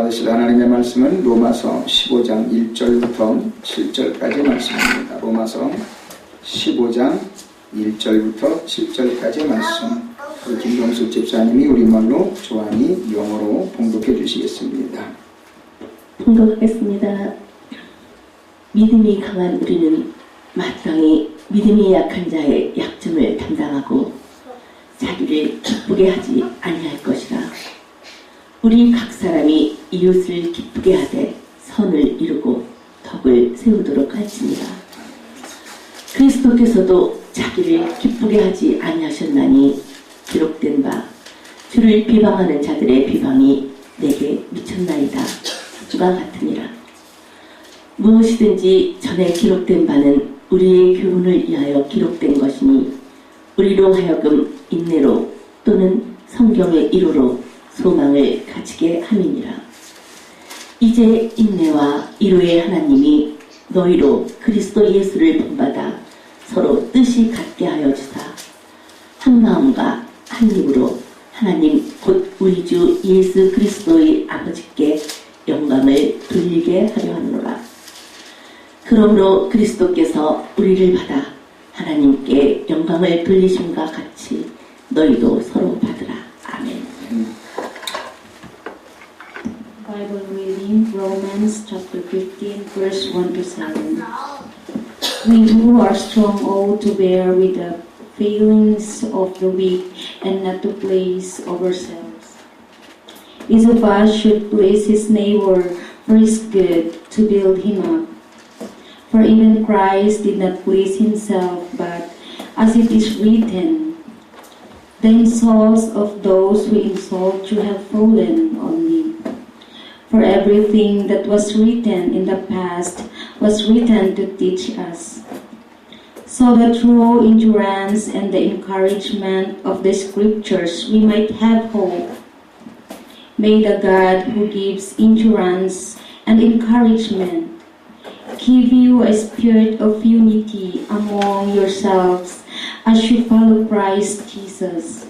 받으실 하나님의 말씀은 로마서 15장 1절부터 7절까지 말씀입니다. 로마서 15장 1절부터 7절까지 말씀. 우리 김경수 집사님이 우리말로, 조한이 영어로 봉독해 주시겠습니다. 봉독하겠습니다. 믿음이 강한 우리는 마땅히 믿음이 약한 자의 약점을 담당하고 자기를 기쁘게 하지 아니할 것이라. 우리 각 사람이 이웃을 기쁘게 하되 선을 이루고 덕을 세우도록 할지니라. 그리스도께서도 자기를 기쁘게 하지 아니하셨나니 기록된 바 주를 비방하는 자들의 비방이 내게 미쳤나이다 가 같으니라. 무엇이든지 전에 기록된 바는 우리의 교훈을 위하여 기록된 것이니 우리로 하여금 인내로 또는 성경의 이로로 소망을 가지게 함이니라. 이제 인내와 이로의 하나님이 너희로 그리스도 예수를 본받아 서로 뜻이 같게 하여 주사 한 마음과 한 입으로 하나님 곧 우리 주 예수 그리스도의 아버지께 영광을 돌리게 하려 하노라. 그러므로 그리스도께서 우리를 받아 하나님께 영광을 돌리심과 같이 너희도 서로 받으라. 아멘. Bible reading, Romans chapter 15, verse 1 to 7. We who are strong ought to bear with the failings of the weak and not to please ourselves. Each of us should please his neighbor for his good, to build him up. For even Christ did not please himself, but as it is written, the insults of those who insult you have fallen on me. For everything that was written in the past was written to teach us, so that through endurance and the encouragement of the Scriptures we might have hope. May the God who gives endurance and encouragement give you a spirit of unity among yourselves as you follow Christ Jesus,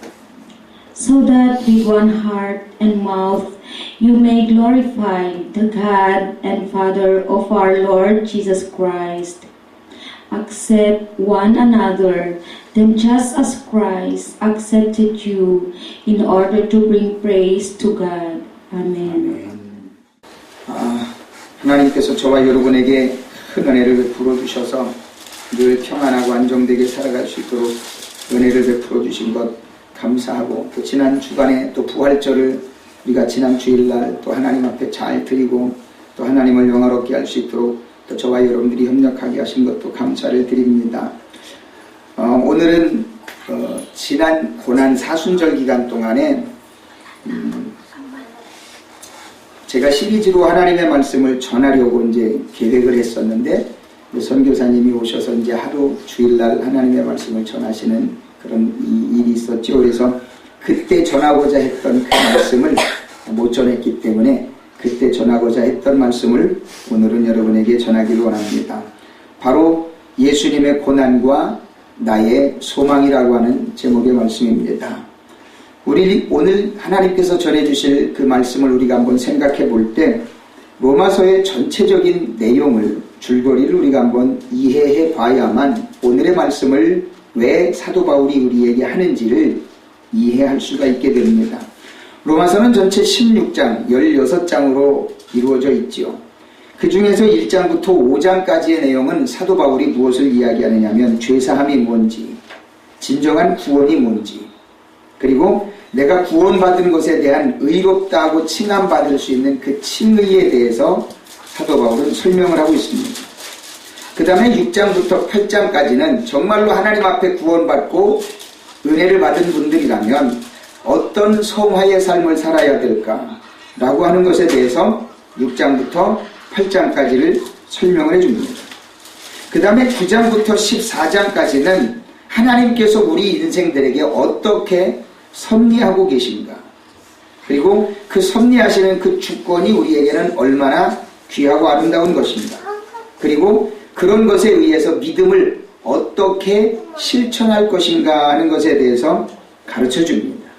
so that with one heart and mouth you may glorify the God and Father of our Lord Jesus Christ. Accept one another, then just as Christ accepted you in order to bring praise to God. Amen. 하나님께서 저와 여러분에게 큰 은혜를 베풀어 주셔서 늘 평안하고 안정되게 살아갈 수 있도록 은혜를 베풀어 주신 것 감사하고, 또 지난 주간에 또 부활절을 우리가 지난 주일날 또 하나님 앞에 잘 드리고 또 하나님을 영화롭게 할 수 있도록 또 저와 여러분들이 협력하게 하신 것도 감사를 드립니다. 오늘은 지난 고난 사순절 기간 동안에 제가 시리즈로 하나님의 말씀을 전하려고 이제 계획을 했었는데, 선교사님이 오셔서 이제 하루 주일날 하나님의 말씀을 전하시는 그런 일이 있었죠. 그래서 그때 전하고자 했던 그 말씀을 못 전했기 때문에 그때 전하고자 했던 말씀을 오늘은 여러분에게 전하기를 원합니다. 바로 예수님의 고난과 나의 소망이라고 하는 제목의 말씀입니다. 우리 오늘 하나님께서 전해주실 그 말씀을 우리가 한번 생각해 볼 때 로마서의 전체적인 내용을, 줄거리를 우리가 한번 이해해 봐야만 오늘의 말씀을 왜 사도 바울이 우리에게 하는지를 이해할 수가 있게 됩니다. 로마서는 전체 16장, 16장으로 이루어져 있지요. 그 중에서 1장부터 5장까지의 내용은 사도 바울이 무엇을 이야기하느냐면 죄사함이 뭔지, 진정한 구원이 뭔지, 그리고 내가 구원받은 것에 대한 의롭다고 칭함받을 수 있는 그 칭의에 대해서 사도 바울은 설명을 하고 있습니다. 그 다음에 6장부터 8장까지는 정말로 하나님 앞에 구원받고 은혜를 받은 분들이라면 어떤 성화의 삶을 살아야 될까라고 하는 것에 대해서 6장부터 8장까지를 설명을 해줍니다. 그 다음에 9장부터 14장까지는 하나님께서 우리 인생들에게 어떻게 섭리하고 계신가, 그리고 그 섭리하시는 그 주권이 우리에게는 얼마나 귀하고 아름다운 것인가, 그리고 그런 것에 의해서 믿음을 어떻게 실천할 것인가 하는 것에 대해서 가르쳐 줍니다.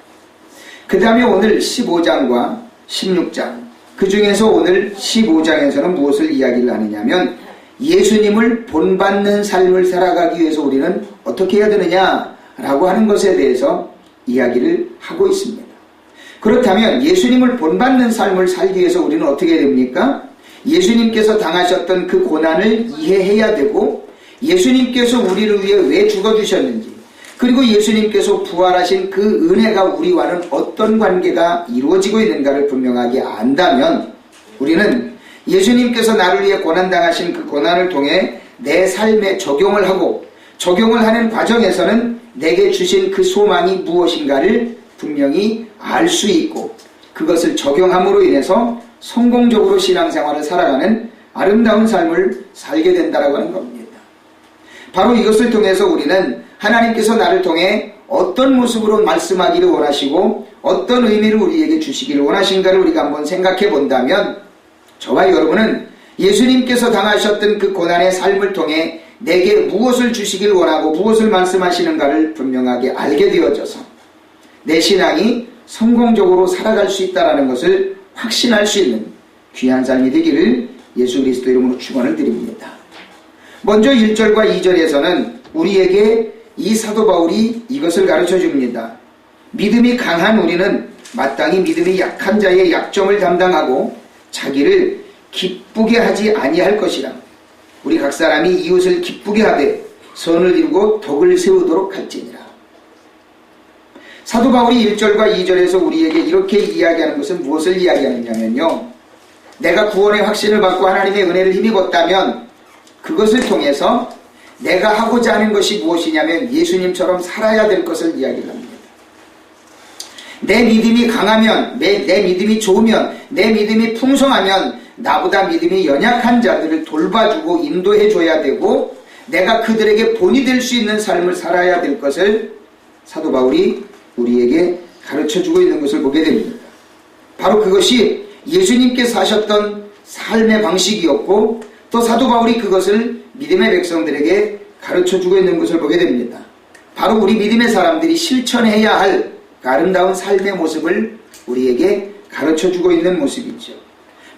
그 다음에 오늘 15장과 16장, 그 중에서 오늘 15장에서는 무엇을 이야기를 하느냐면 예수님을 본받는 삶을 살아가기 위해서 우리는 어떻게 해야 되느냐라고 하는 것에 대해서 이야기를 하고 있습니다. 그렇다면 예수님을 본받는 삶을 살기 위해서 우리는 어떻게 해야 됩니까? 예수님께서 당하셨던 그 고난을 이해해야 되고 예수님께서 우리를 위해 왜 죽어주셨는지 그리고 예수님께서 부활하신 그 은혜가 우리와는 어떤 관계가 이루어지고 있는가를 분명하게 안다면 우리는 예수님께서 나를 위해 고난당하신 그 고난을 통해 내 삶에 적용을 하고 적용을 하는 과정에서는 내게 주신 그 소망이 무엇인가를 분명히 알 수 있고 그것을 적용함으로 인해서 성공적으로 신앙생활을 살아가는 아름다운 삶을 살게 된다라고 하는 겁니다. 바로 이것을 통해서 우리는 하나님께서 나를 통해 어떤 모습으로 말씀하기를 원하시고 어떤 의미를 우리에게 주시기를 원하신가를 우리가 한번 생각해 본다면 저와 여러분은 예수님께서 당하셨던 그 고난의 삶을 통해 내게 무엇을 주시길 원하고 무엇을 말씀하시는가를 분명하게 알게 되어져서 내 신앙이 성공적으로 살아갈 수 있다는 것을 확신할 수 있는 귀한 삶이 되기를 예수 그리스도 이름으로 축원을 드립니다. 먼저 1절과 2절에서는 우리에게 이 사도 바울이 이것을 가르쳐 줍니다. 믿음이 강한 우리는 마땅히 믿음이 약한 자의 약점을 담당하고 자기를 기쁘게 하지 아니할 것이라. 우리 각 사람이 이웃을 기쁘게 하되 선을 이루고 덕을 세우도록 할지니라. 사도 바울이 1절과 2절에서 우리에게 이렇게 이야기하는 것은 무엇을 이야기하느냐면요. 내가 구원의 확신을 받고 하나님의 은혜를 힘입었다면 그것을 통해서 내가 하고자 하는 것이 무엇이냐면 예수님처럼 살아야 될 것을 이야기를 합니다. 내 믿음이 강하면, 내 믿음이 좋으면, 내 믿음이 풍성하면 나보다 믿음이 연약한 자들을 돌봐주고 인도해줘야 되고 내가 그들에게 본이 될 수 있는 삶을 살아야 될 것을 사도 바울이 우리에게 가르쳐주고 있는 것을 보게 됩니다. 바로 그것이 예수님께서 하셨던 삶의 방식이었고 또 사도 바울이 그것을 믿음의 백성들에게 가르쳐주고 있는 것을 보게 됩니다. 바로 우리 믿음의 사람들이 실천해야 할 아름다운 삶의 모습을 우리에게 가르쳐주고 있는 모습이죠.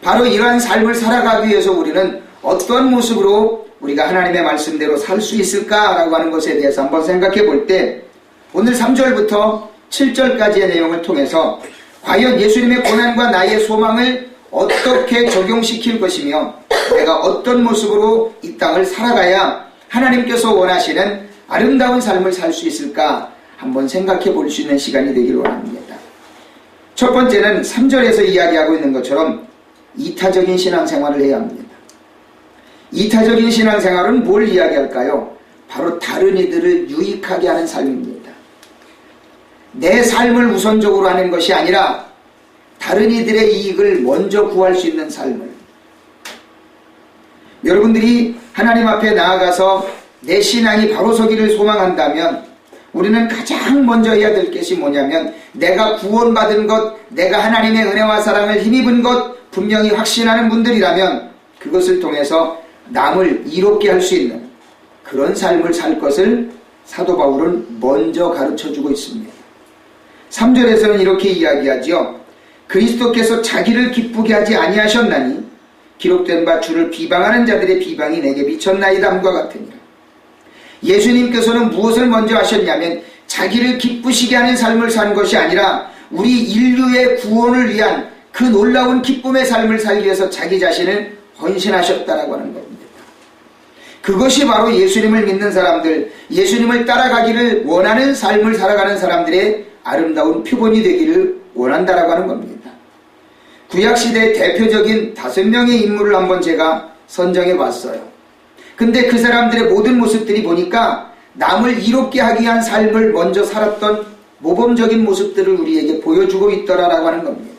바로 이러한 삶을 살아가기 위해서 우리는 어떤 모습으로 우리가 하나님의 말씀대로 살 수 있을까라고 하는 것에 대해서 한번 생각해 볼 때 오늘 3절부터 7절까지의 내용을 통해서 과연 예수님의 고난과 나의 소망을 어떻게 적용시킬 것이며 내가 어떤 모습으로 이 땅을 살아가야 하나님께서 원하시는 아름다운 삶을 살 수 있을까 한번 생각해 볼 수 있는 시간이 되기를 원합니다. 첫 번째는 3절에서 이야기하고 있는 것처럼 이타적인 신앙생활을 해야 합니다. 이타적인 신앙생활은 뭘 이야기할까요? 바로 다른 이들을 유익하게 하는 삶입니다. 내 삶을 우선적으로 하는 것이 아니라 다른 이들의 이익을 먼저 구할 수 있는 삶을. 여러분들이 하나님 앞에 나아가서 내 신앙이 바로 서기를 소망한다면 우리는 가장 먼저 해야 될 것이 뭐냐면 내가 구원받은 것, 내가 하나님의 은혜와 사랑을 힘입은 것 분명히 확신하는 분들이라면 그것을 통해서 남을 이롭게 할 수 있는 그런 삶을 살 것을 사도 바울은 먼저 가르쳐주고 있습니다. 3절에서는 이렇게 이야기하죠. 그리스도께서 자기를 기쁘게 하지 아니하셨나니 기록된 바 주를 비방하는 자들의 비방이 내게 미쳤나이다함과 같으니라. 예수님께서는 무엇을 먼저 하셨냐면 자기를 기쁘시게 하는 삶을 산 것이 아니라 우리 인류의 구원을 위한 그 놀라운 기쁨의 삶을 살기 위해서 자기 자신을 헌신하셨다라고 하는 겁니다. 그것이 바로 예수님을 믿는 사람들, 예수님을 따라가기를 원하는 삶을 살아가는 사람들의 아름다운 표본이 되기를 원한다라고 하는 겁니다. 구약시대의 대표적인 5명의 인물을 한번 제가 선정해 봤어요. 근데 그 사람들의 모든 모습들이 보니까 남을 이롭게 하기 위한 삶을 먼저 살았던 모범적인 모습들을 우리에게 보여주고 있더라라고 하는 겁니다.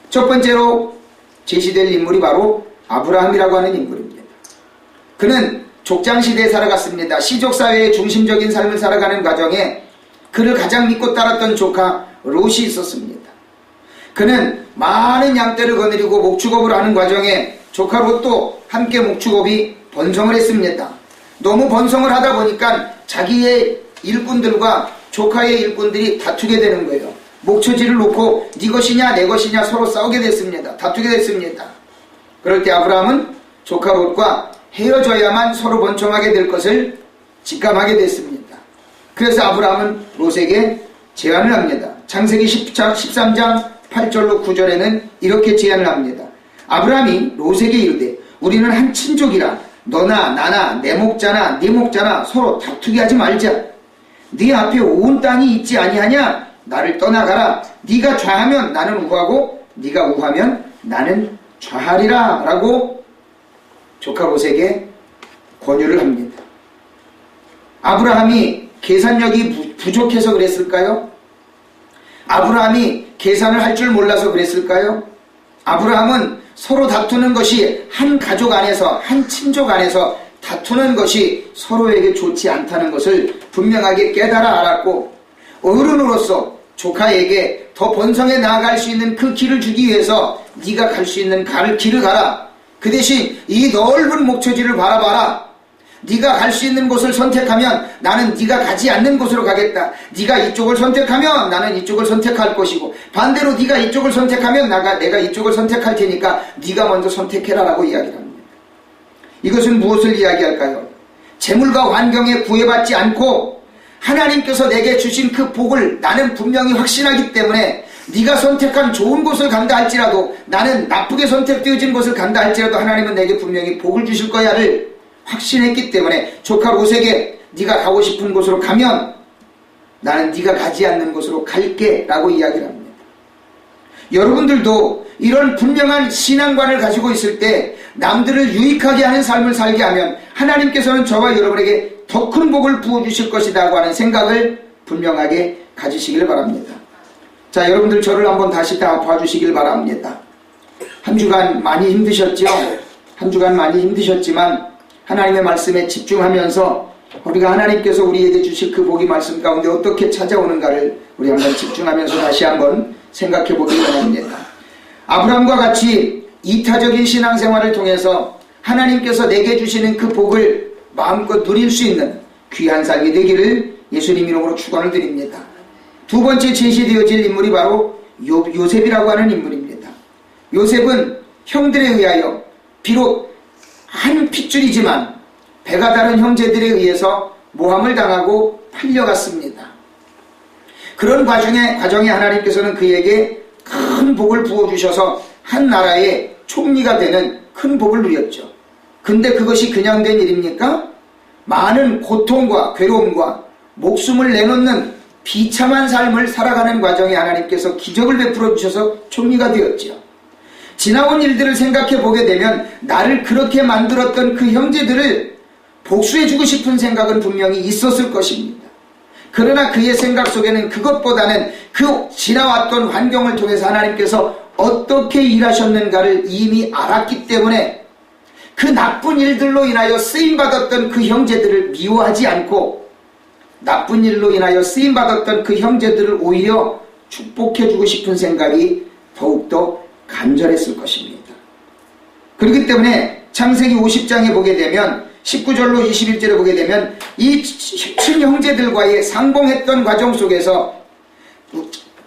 첫 번째로 제시될 인물이 바로 아브라함이라고 하는 인물입니다. 그는 족장시대에 살아갔습니다. 시족사회의 중심적인 삶을 살아가는 과정에 그를 가장 믿고 따랐던 조카 롯이 있었습니다. 그는 많은 양떼를 거느리고 목축업을 하는 과정에 조카 롯도 함께 목축업이 번성을 했습니다. 너무 번성을 하다 보니까 자기의 일꾼들과 조카의 일꾼들이 다투게 되는 거예요. 목초지를 놓고 네 것이냐 내 것이냐 서로 싸우게 됐습니다. 다투게 됐습니다. 그럴 때 아브라함은 조카 롯과 헤어져야만 서로 번성하게 될 것을 직감하게 됐습니다. 그래서 아브라함은 롯에게 제안을 합니다. 창세기 13장 8절로 9절에는 이렇게 제안을 합니다. 아브라함이 롯에게 이르되 우리는 한 친족이라 너나 나나 내 목자나 네 목자나 서로 다투게 하지 말자. 네 앞에 온 땅이 있지 아니하냐? 나를 떠나가라. 네가 좌하면 나는 우하고 네가 우하면 나는 좌하리라 라고 조카 롯에게 권유를 합니다. 아브라함이 계산력이 부족해서 그랬을까요? 아브라함이 계산을 할 줄 몰라서 그랬을까요? 아브라함은 서로 다투는 것이 한 가족 안에서 한 친족 안에서 다투는 것이 서로에게 좋지 않다는 것을 분명하게 깨달아 알았고 어른으로서 조카에게 더 번성해 나아갈 수 있는 그 길을 주기 위해서 네가 갈 수 있는 길을 가라. 그 대신 이 넓은 목초지를 바라봐라. 네가 갈 수 있는 곳을 선택하면 나는 네가 가지 않는 곳으로 가겠다. 네가 이쪽을 선택하면 나는 이쪽을 선택할 것이고 반대로 네가 이쪽을 선택하면 내가 이쪽을 선택할 테니까 네가 먼저 선택해라 라고 이야기를 합니다. 이것은 무엇을 이야기할까요? 재물과 환경에 구애받지 않고 하나님께서 내게 주신 그 복을 나는 분명히 확신하기 때문에 네가 선택한 좋은 곳을 간다 할지라도 나는 나쁘게 선택되어진 곳을 간다 할지라도 하나님은 내게 분명히 복을 주실 거야를 확신했기 때문에 조카 롯에게 네가 가고 싶은 곳으로 가면 나는 네가 가지 않는 곳으로 갈게 라고 이야기를 합니다. 여러분들도 이런 분명한 신앙관을 가지고 있을 때 남들을 유익하게 하는 삶을 살게 하면 하나님께서는 저와 여러분에게 더 큰 복을 부어주실 것이다 하는 생각을 분명하게 가지시길 바랍니다. 자, 여러분들 저를 한번 다시 다 봐주시길 바랍니다. 한 주간 많이 힘드셨죠? 한 주간 많이 힘드셨지만 하나님의 말씀에 집중하면서 우리가 하나님께서 우리에게 주실 그 복이 말씀 가운데 어떻게 찾아오는가를 우리 한번 집중하면서 다시 한번 생각해 보기 원합니다. 아브라함과 같이 이타적인 신앙생활을 통해서 하나님께서 내게 주시는 그 복을 마음껏 누릴 수 있는 귀한 삶이 되기를 예수님 이름으로 축원을 드립니다. 두 번째 제시되어질 인물이 바로 요셉이라고 하는 인물입니다. 요셉은 형들에 의하여 비록 한 핏줄이지만 배가 다른 형제들에 의해서 모함을 당하고 팔려갔습니다. 그런 과정에 하나님께서는 그에게 큰 복을 부어주셔서 한 나라의 총리가 되는 큰 복을 누렸죠. 근데 그것이 그냥 된 일입니까? 많은 고통과 괴로움과 목숨을 내놓는 비참한 삶을 살아가는 과정에 하나님께서 기적을 베풀어 주셔서 총리가 되었죠. 지나온 일들을 생각해 보게 되면 나를 그렇게 만들었던 그 형제들을 복수해주고 싶은 생각은 분명히 있었을 것입니다. 그러나 그의 생각 속에는 그것보다는 그 지나왔던 환경을 통해서 하나님께서 어떻게 일하셨는가를 이미 알았기 때문에 그 나쁜 일들로 인하여 쓰임받았던 그 형제들을 미워하지 않고 나쁜 일로 인하여 쓰임받았던 그 형제들을 오히려 축복해주고 싶은 생각이 더욱더 간절했을 것입니다. 그렇기 때문에 창세기 50장에 보게 되면 19절로 21절에 보게 되면 이 친형제들과의 상봉했던 과정 속에서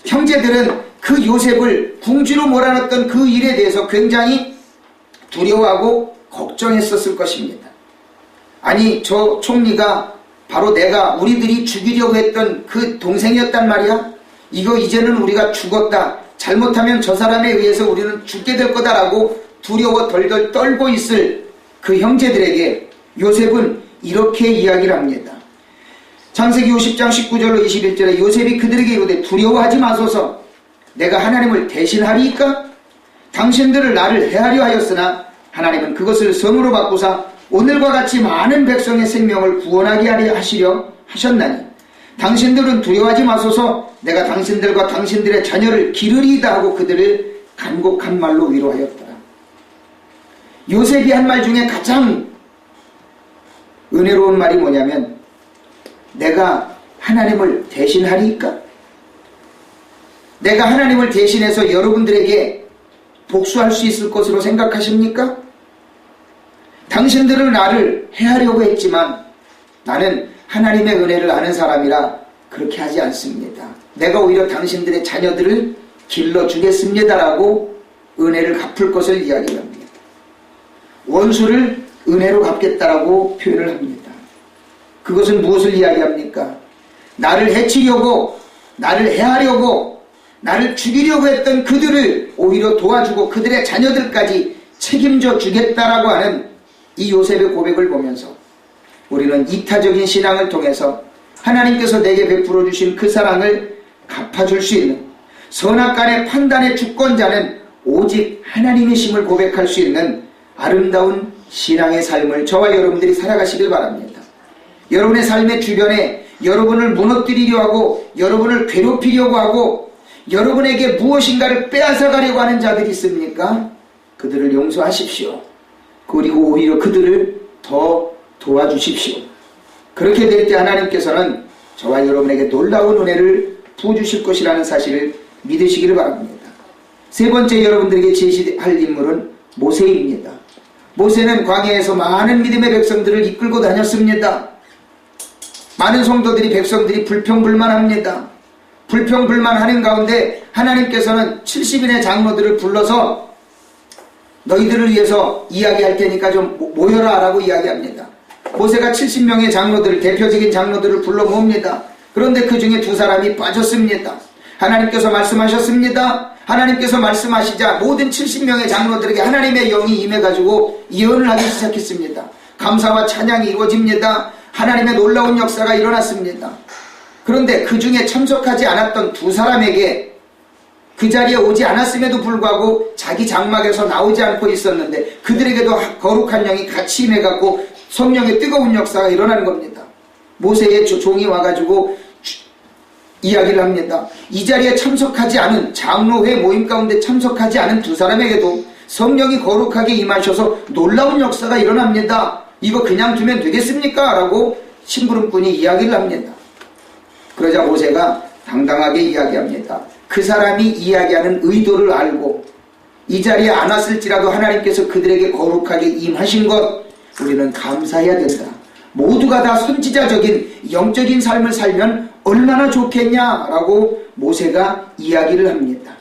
형제들은 그 요셉을 궁지로 몰아넣었던 그 일에 대해서 굉장히 두려워하고 걱정했었을 것입니다. 아니 저 총리가 바로 우리들이 죽이려고 했던 그 동생이었단 말이야? 이거 이제는 우리가 죽었다. 잘못하면 저 사람에 의해서 우리는 죽게 될 거다라고 두려워 덜덜 떨고 있을 그 형제들에게 요셉은 이렇게 이야기를 합니다. 창세기 50장 19절로 21절에 요셉이 그들에게 이르되 두려워하지 마소서. 내가 하나님을 대신하리이까? 당신들을 나를 해하려 하였으나 하나님은 그것을 성으로 바꾸사 오늘과 같이 많은 백성의 생명을 구원하게 하시려 하셨나니 당신들은 두려워하지 마소서. 내가 당신들과 당신들의 자녀를 기르리이다 하고 그들을 간곡한 말로 위로하였더라. 요셉이 한 말 중에 가장 은혜로운 말이 뭐냐면 내가 하나님을 대신하리이까? 내가 하나님을 대신해서 여러분들에게 복수할 수 있을 것으로 생각하십니까? 당신들은 나를 해하려고 했지만 나는 하나님의 은혜를 아는 사람이라 그렇게 하지 않습니다. 내가 오히려 당신들의 자녀들을 길러주겠습니다라고 은혜를 갚을 것을 이야기합니다. 원수를 은혜로 갚겠다라고 표현을 합니다. 그것은 무엇을 이야기합니까? 나를 해치려고, 나를 해하려고, 나를 죽이려고 했던 그들을 오히려 도와주고 그들의 자녀들까지 책임져 주겠다라고 하는 이 요셉의 고백을 보면서 우리는 이타적인 신앙을 통해서 하나님께서 내게 베풀어 주신 그 사랑을 갚아줄 수 있는, 선악간의 판단의 주권자는 오직 하나님이심을 고백할 수 있는 아름다운 신앙의 삶을 저와 여러분들이 살아가시길 바랍니다. 여러분의 삶의 주변에 여러분을 무너뜨리려 하고 여러분을 괴롭히려고 하고 여러분에게 무엇인가를 빼앗아가려고 하는 자들이 있습니까? 그들을 용서하십시오. 그리고 오히려 그들을 더 도와주십시오. 그렇게 될 때 하나님께서는 저와 여러분에게 놀라운 은혜를 부어주실 것이라는 사실을 믿으시기를 바랍니다. 세 번째 여러분들에게 제시할 인물은 모세입니다. 모세는 광야에서 많은 믿음의 백성들을 이끌고 다녔습니다. 많은 성도들이, 백성들이 불평불만합니다. 불평불만하는 가운데 하나님께서는 70인의 장로들을 불러서 너희들을 위해서 이야기할 테니까 좀 모여라 라고 이야기합니다. 모세가 70명의 장로들을, 대표적인 장로들을 불러 모읍니다. 그런데 그 중에 두 사람이 빠졌습니다. 하나님께서 말씀하셨습니다. 하나님께서 말씀하시자 모든 70명의 장로들에게 하나님의 영이 임해가지고 예언을 하기 시작했습니다. 감사와 찬양이 이루어집니다. 하나님의 놀라운 역사가 일어났습니다. 그런데 그 중에 참석하지 않았던 두 사람에게 그 자리에 오지 않았음에도 불구하고 자기 장막에서 나오지 않고 있었는데 그들에게도 거룩한 영이 같이 임해갖고 성령의 뜨거운 역사가 일어나는 겁니다. 모세의 종이 와가지고 이야기를 합니다. 이 자리에 참석하지 않은, 장로회 모임 가운데 참석하지 않은 두 사람에게도 성령이 거룩하게 임하셔서 놀라운 역사가 일어납니다. 이거 그냥 두면 되겠습니까? 라고 심부름꾼이 이야기를 합니다. 그러자 모세가 당당하게 이야기합니다. 그 사람이 이야기하는 의도를 알고 이 자리에 안 왔을지라도 하나님께서 그들에게 거룩하게 임하신 것 우리는 감사해야 된다. 모두가 다 선지자적인 영적인 삶을 살면 얼마나 좋겠냐라고 모세가 이야기를 합니다.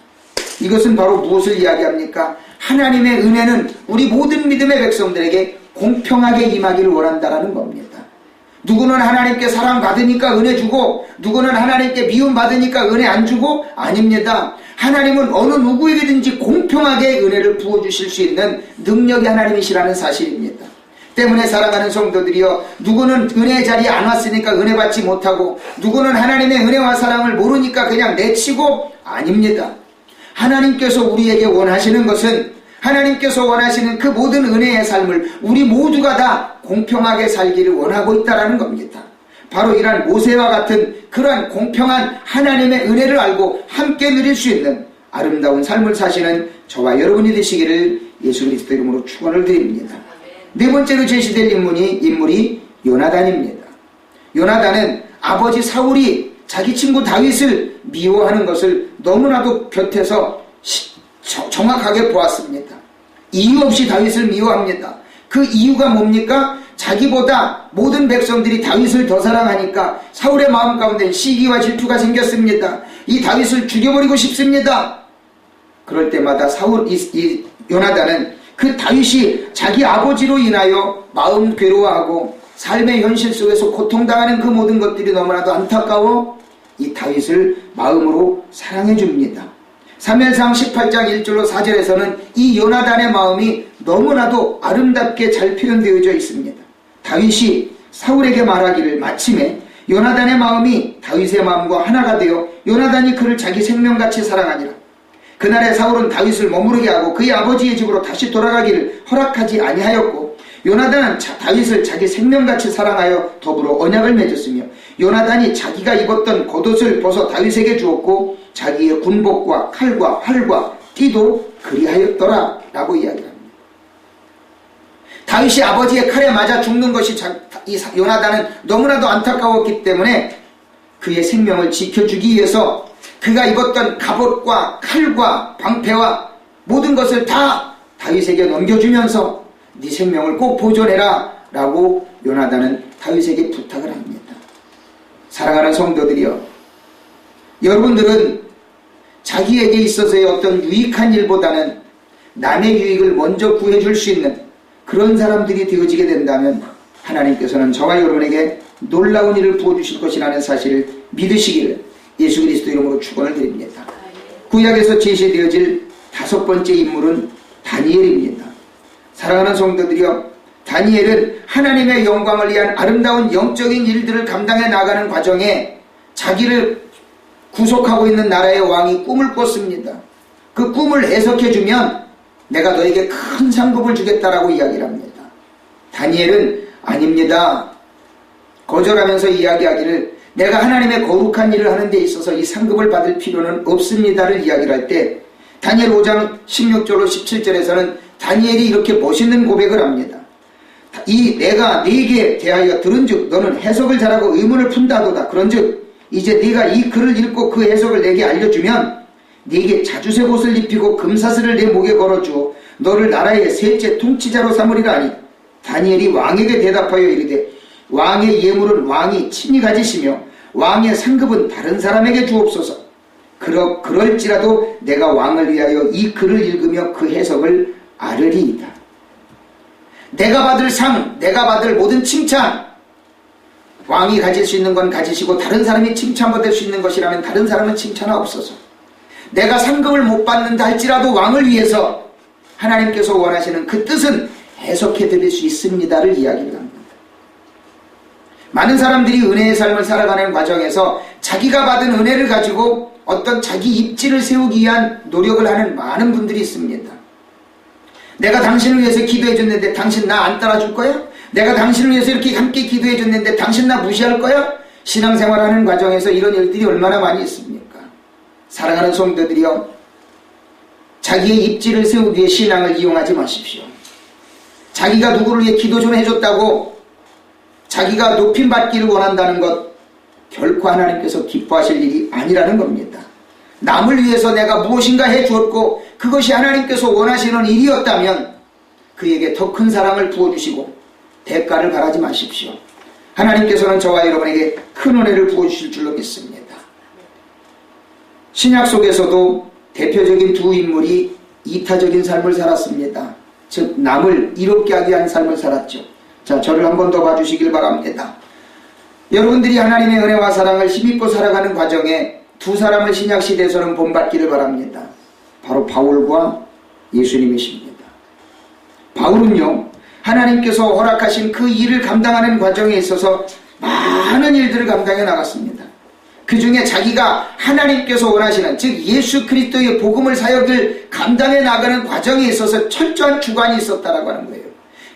이것은 바로 무엇을 이야기합니까? 하나님의 은혜는 우리 모든 믿음의 백성들에게 공평하게 임하기를 원한다라는 겁니다. 누구는 하나님께 사랑받으니까 은혜 주고 누구는 하나님께 미움받으니까 은혜 안 주고 아닙니다. 하나님은 어느 누구에게든지 공평하게 은혜를 부어주실 수 있는 능력이 하나님이시라는 사실입니다. 때문에 사랑하는 성도들이여, 누구는 은혜의 자리에 안 왔으니까 은혜 받지 못하고 누구는 하나님의 은혜와 사랑을 모르니까 그냥 내치고 아닙니다. 하나님께서 우리에게 원하시는 것은, 하나님께서 원하시는 그 모든 은혜의 삶을 우리 모두가 다 공평하게 살기를 원하고 있다는 겁니다. 바로 이러한 모세와 같은 그러한 공평한 하나님의 은혜를 알고 함께 누릴 수 있는 아름다운 삶을 사시는 저와 여러분이 되시기를 예수 그리스도 이름으로 축원을 드립니다. 네 번째로 제시될 인물이 요나단입니다. 요나단은 아버지 사울이 자기 친구 다윗을 미워하는 것을 너무나도 곁에서 정확하게 보았습니다. 이유 없이 다윗을 미워합니다. 그 이유가 뭡니까? 자기보다 모든 백성들이 다윗을 더 사랑하니까 사울의 마음 가운데 시기와 질투가 생겼습니다. 이 다윗을 죽여버리고 싶습니다. 그럴 때마다 이 요나단은 그 다윗이 자기 아버지로 인하여 마음 괴로워하고 삶의 현실 속에서 고통당하는 그 모든 것들이 너무나도 안타까워 이 다윗을 마음으로 사랑해 줍니다. 사무엘상 18장 1절로 4절에서는 이 요나단의 마음이 너무나도 아름답게 잘 표현되어져 있습니다. 다윗이 사울에게 말하기를 마침에 요나단의 마음이 다윗의 마음과 하나가 되어 요나단이 그를 자기 생명같이 사랑하니라. 그날에 사울은 다윗을 머무르게 하고 그의 아버지의 집으로 다시 돌아가기를 허락하지 아니하였고 요나단은 다윗을 자기 생명같이 사랑하여 더불어 언약을 맺었으며 요나단이 자기가 입었던 겉옷을 벗어 다윗에게 주었고 자기의 군복과 칼과 활과 띠도 그리하였더라 라고 이야기합니다. 다윗이 아버지의 칼에 맞아 죽는 것이 이 요나단은 너무나도 안타까웠기 때문에 그의 생명을 지켜주기 위해서 그가 입었던 갑옷과 칼과 방패와 모든 것을 다 다윗에게 넘겨주면서 네 생명을 꼭 보존해라 라고 요나단은 다윗에게 부탁을 합니다. 사랑하는 성도들이여, 여러분들은 자기에게 있어서의 어떤 유익한 일보다는 남의 유익을 먼저 구해줄 수 있는 그런 사람들이 되어지게 된다면 하나님께서는 저와 여러분에게 놀라운 일을 부어주실 것이라는 사실을 믿으시기를 예수 그리스도 이름으로 축원을 드립니다. 구약에서 제시되어질 5번째 인물은 다니엘입니다. 사랑하는 성도들이여, 다니엘은 하나님의 영광을 위한 아름다운 영적인 일들을 감당해 나가는 과정에 자기를 구속하고 있는 나라의 왕이 꿈을 꿨습니다. 그 꿈을 해석해주면 내가 너에게 큰 상급을 주겠다라고 이야기를 합니다. 다니엘은 아닙니다. 거절하면서 이야기하기를 내가 하나님의 거룩한 일을 하는 데 있어서 이 상급을 받을 필요는 없습니다를 이야기를 할 때 다니엘 5장 16절로 17절에서는 다니엘이 이렇게 멋있는 고백을 합니다. 이 내가 네게 대하여 들은즉 너는 해석을 잘하고 의문을 푼다도다. 그런즉 이제 네가 이 글을 읽고 그 해석을 내게 알려주면 네게 자주색 옷을 입히고 금사슬을 내 목에 걸어주어 너를 나라의 셋째 통치자로 삼으리라 하니 다니엘이 왕에게 대답하여 이르되 왕의 예물은 왕이 친히 가지시며 왕의 상급은 다른 사람에게 주옵소서. 그럴지라도 내가 왕을 위하여 이 글을 읽으며 그 해석을 아르리이다. 내가 받을 상, 내가 받을 모든 칭찬, 왕이 가질 수 있는 건 가지시고 다른 사람이 칭찬받을 수 있는 것이라면 다른 사람은 칭찬하옵소서. 내가 상급을 못 받는다 할지라도 왕을 위해서 하나님께서 원하시는 그 뜻은 해석해 드릴 수 있습니다를 이야기를 합니다. 많은 사람들이 은혜의 삶을 살아가는 과정에서 자기가 받은 은혜를 가지고 어떤 자기 입지를 세우기 위한 노력을 하는 많은 분들이 있습니다. 내가 당신을 위해서 기도해 줬는데 당신 나 안 따라줄 거야? 내가 당신을 위해서 이렇게 함께 기도해 줬는데 당신 나 무시할 거야? 신앙생활하는 과정에서 이런 일들이 얼마나 많이 있습니까? 사랑하는 성도들이여, 자기의 입지를 세우기 위해 신앙을 이용하지 마십시오. 자기가 누구를 위해 기도 좀 해줬다고 자기가 높임받기를 원한다는 것 결코 하나님께서 기뻐하실 일이 아니라는 겁니다. 남을 위해서 내가 무엇인가 해주었고 그것이 하나님께서 원하시는 일이었다면 그에게 더 큰 사랑을 부어주시고 대가를 바라지 마십시오. 하나님께서는 저와 여러분에게 큰 은혜를 부어주실 줄로 믿습니다. 신약 속에서도 대표적인 두 인물이 이타적인 삶을 살았습니다. 즉 남을 이롭게 하기 위한 삶을 살았죠. 자, 저를 한 번 더 봐주시길 바랍니다. 여러분들이 하나님의 은혜와 사랑을 힘입고 살아가는 과정에 두 사람을 신약시대에서는 본받기를 바랍니다. 바로 바울과 예수님이십니다. 바울은요, 하나님께서 허락하신 그 일을 감당하는 과정에 있어서 많은 일들을 감당해 나갔습니다. 그 중에 자기가 하나님께서 원하시는, 즉 예수 그리스도의 복음을 사역을 감당해 나가는 과정에 있어서 철저한 주관이 있었다라고 하는 거예요.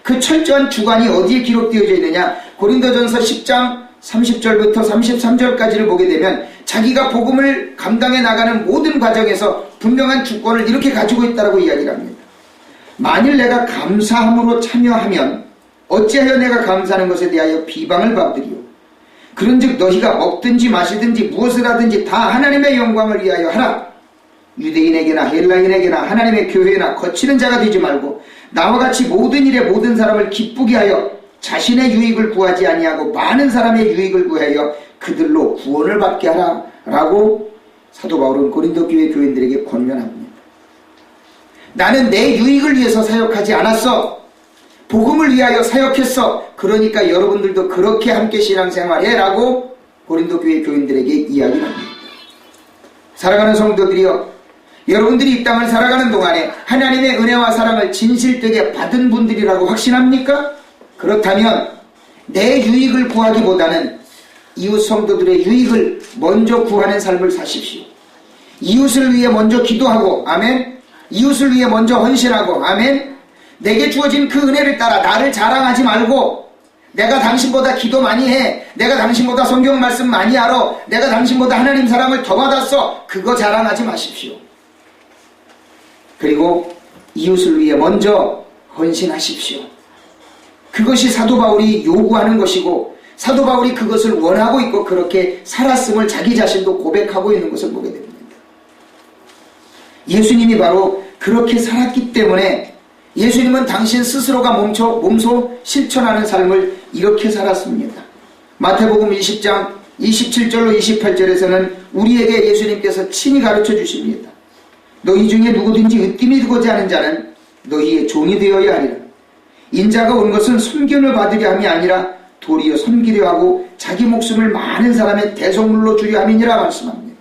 그 철저한 주관이 어디에 기록되어져 있느냐? 고린도전서 10장 30절부터 33절까지를 보게 되면 자기가 복음을 감당해 나가는 모든 과정에서 분명한 주권을 이렇게 가지고 있다고 이야기를 합니다. 만일 내가 감사함으로 참여하면 어찌하여 내가 감사하는 것에 대하여 비방을 받으리요. 그런즉 너희가 먹든지 마시든지 무엇을 하든지 다 하나님의 영광을 위하여 하라. 유대인에게나 헬라인에게나 하나님의 교회나 거치는 자가 되지 말고 나와 같이 모든 일에 모든 사람을 기쁘게 하여 자신의 유익을 구하지 아니하고 많은 사람의 유익을 구하여 그들로 구원을 받게 하라 라고 사도 바울은 고린도 교회 교인들에게 권면합니다. 나는 내 유익을 위해서 사역하지 않았어. 복음을 위하여 사역했어. 그러니까 여러분들도 그렇게 함께 신앙생활해 라고 고린도 교회 교인들에게 이야기를 합니다. 사랑하는 성도들이여, 여러분들이 이 땅을 살아가는 동안에 하나님의 은혜와 사랑을 진실되게 받은 분들이라고 확신합니까? 그렇다면 내 유익을 구하기보다는 이웃 성도들의 유익을 먼저 구하는 삶을 사십시오. 이웃을 위해 먼저 기도하고, 아멘. 이웃을 위해 먼저 헌신하고, 아멘. 내게 주어진 그 은혜를 따라 나를 자랑하지 말고, 내가 당신보다 기도 많이 해, 내가 당신보다 성경 말씀 많이 알아, 내가 당신보다 하나님 사랑을 더 받았어, 그거 자랑하지 마십시오. 그리고 이웃을 위해 먼저 헌신하십시오. 그것이 사도 바울이 요구하는 것이고 사도 바울이 그것을 원하고 있고 그렇게 살았음을 자기 자신도 고백하고 있는 것을 보게 됩니다. 예수님이 바로 그렇게 살았기 때문에 예수님은 당신 스스로가 몸소 실천하는 삶을 이렇게 살았습니다. 마태복음 20장 27절로 28절에서는 우리에게 예수님께서 친히 가르쳐 주십니다. 너희 중에 누구든지 으뜸이 되고자 하는 자는 너희의 종이 되어야 하리라. 인자가 온 것은 섬김을 받으려 함이 아니라 도리어 섬기려 하고 자기 목숨을 많은 사람의 대속물로 주려 함이니라 말씀합니다.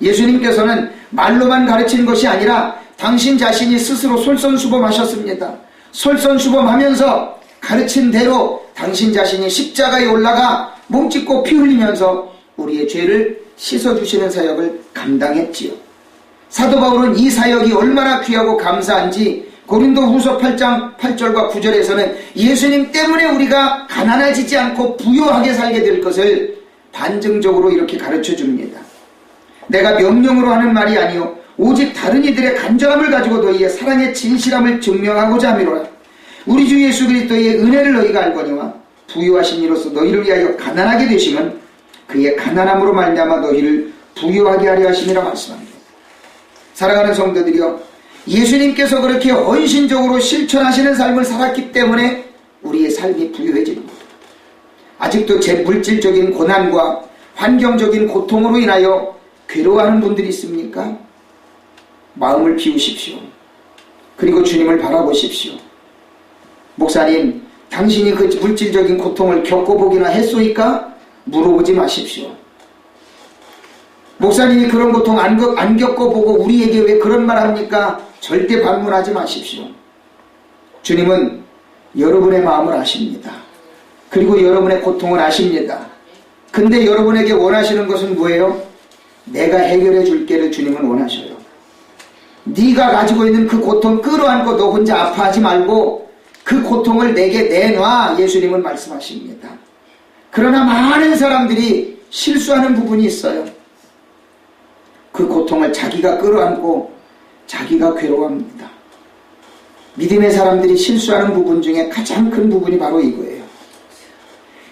예수님께서는 말로만 가르치는 것이 아니라 당신 자신이 스스로 솔선수범하셨습니다. 솔선수범하면서 가르친 대로 당신 자신이 십자가에 올라가 몸짓고 피 흘리면서 우리의 죄를 씻어주시는 사역을 감당했지요. 사도 바울은 이 사역이 얼마나 귀하고 감사한지 고린도 후서 8장 8절과 9절에서는 예수님 때문에 우리가 가난해지지 않고 부유하게 살게 될 것을 반증적으로 이렇게 가르쳐 줍니다. 내가 명령으로 하는 말이 아니요 오직 다른 이들의 간절함을 가지고 너희의 사랑의 진실함을 증명하고자 함이로라. 우리 주 예수 그리스도의 은혜를 너희가 알거니와 부유하신 이로서 너희를 위하여 가난하게 되심은 그의 가난함으로 말미암아 너희를 부유하게 하려 하심이라 말씀합니다. 사랑하는 성도들이여, 예수님께서 그렇게 헌신적으로 실천하시는 삶을 살았기 때문에 우리의 삶이 부유해지는 겁니다. 아직도 제 물질적인 고난과 환경적인 고통으로 인하여 괴로워하는 분들이 있습니까? 마음을 비우십시오. 그리고 주님을 바라보십시오. 목사님, 당신이 그 물질적인 고통을 겪어보기나 했소이까? 물어보지 마십시오. 목사님이 그런 고통 안 겪어보고 우리에게 왜 그런 말 합니까? 절대 반문하지 마십시오. 주님은 여러분의 마음을 아십니다. 그리고 여러분의 고통을 아십니다. 근데 여러분에게 원하시는 것은 뭐예요? 내가 해결해 줄게를 주님은 원하셔요. 네가 가지고 있는 그 고통 끌어안고 너 혼자 아파하지 말고 그 고통을 내게 내놔, 예수님은 말씀하십니다. 그러나 많은 사람들이 실수하는 부분이 있어요. 그 고통을 자기가 끌어안고 자기가 괴로워합니다. 믿음의 사람들이 실수하는 부분 중에 가장 큰 부분이 바로 이거예요.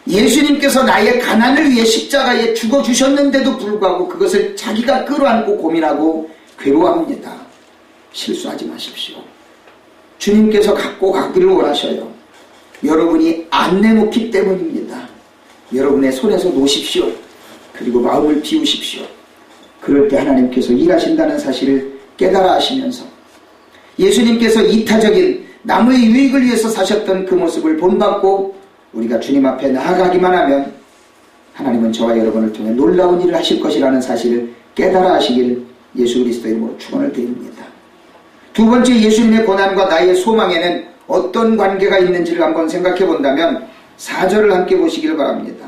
예수님께서 나의 가난을 위해 십자가에 죽어주셨는데도 불구하고 그것을 자기가 끌어안고 고민하고 괴로워합니다. 실수하지 마십시오. 주님께서 갖고 가기를 원하셔요. 여러분이 안 내놓기 때문입니다. 여러분의 손에서 놓으십시오. 그리고 마음을 비우십시오. 그럴 때 하나님께서 일하신다는 사실을 깨달아 하시면서 예수님께서 이타적인 남의 유익을 위해서 사셨던 그 모습을 본받고 우리가 주님 앞에 나아가기만 하면 하나님은 저와 여러분을 통해 놀라운 일을 하실 것이라는 사실을 깨달아 하시길 예수 그리스도의 이름으로 축원을 드립니다. 두 번째, 예수님의 고난과 나의 소망에는 어떤 관계가 있는지를 한번 생각해 본다면 4절을 함께 보시길 바랍니다.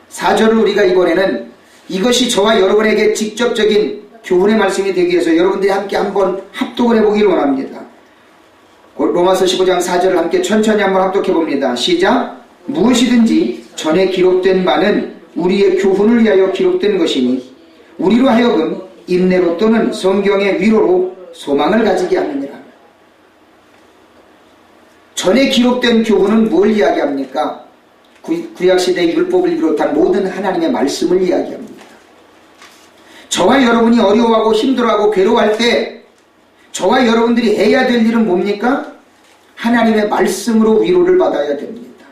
4절을 우리가 이번에는 이것이 저와 여러분에게 직접적인 교훈의 말씀이 되기 위해서 여러분들이 함께 한번 합독을 해보길 원합니다. 로마서 15장 4절을 함께 천천히 한번 합독해 봅니다. 시작. 무엇이든지 전에 기록된 바는 우리의 교훈을 위하여 기록된 것이니 우리로 하여금 인내로 또는 성경의 위로로 소망을 가지게 하느니라. 전에 기록된 교훈은 뭘 이야기합니까? 구약시대의 율법을 비롯한 모든 하나님의 말씀을 이야기합니다. 저와 여러분이 어려워하고 힘들어하고 괴로워할 때 저와 여러분들이 해야 될 일은 뭡니까? 하나님의 말씀으로 위로를 받아야 됩니다.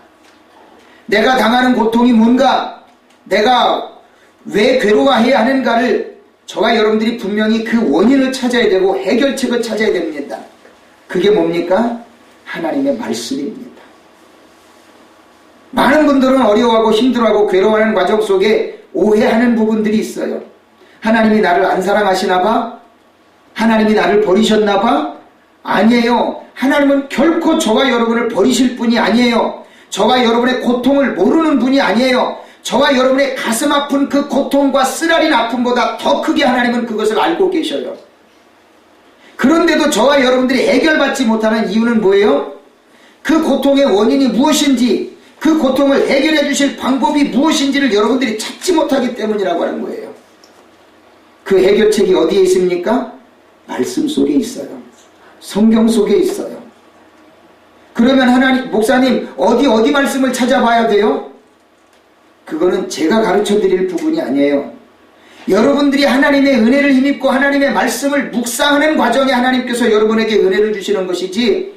내가 당하는 고통이 뭔가, 내가 왜 괴로워해야 하는가를 저와 여러분들이 분명히 그 원인을 찾아야 되고 해결책을 찾아야 됩니다. 그게 뭡니까? 하나님의 말씀입니다. 많은 분들은 어려워하고 힘들어하고 괴로워하는 과정 속에 오해하는 부분들이 있어요. 하나님이 나를 안 사랑하시나 봐? 하나님이 나를 버리셨나 봐? 아니에요. 하나님은 결코 저와 여러분을 버리실 분이 아니에요. 저와 여러분의 고통을 모르는 분이 아니에요. 저와 여러분의 가슴 아픈 그 고통과 쓰라린 아픔보다 더 크게 하나님은 그것을 알고 계셔요. 그런데도 저와 여러분들이 해결받지 못하는 이유는 뭐예요? 그 고통의 원인이 무엇인지, 그 고통을 해결해 주실 방법이 무엇인지를 여러분들이 찾지 못하기 때문이라고 하는 거예요. 그 해결책이 어디에 있습니까? 말씀 속에 있어요. 성경 속에 있어요. 그러면 하나님, 목사님, 어디 말씀을 찾아봐야 돼요? 그거는 제가 가르쳐 드릴 부분이 아니에요. 여러분들이 하나님의 은혜를 힘입고 하나님의 말씀을 묵상하는 과정에 하나님께서 여러분에게 은혜를 주시는 것이지,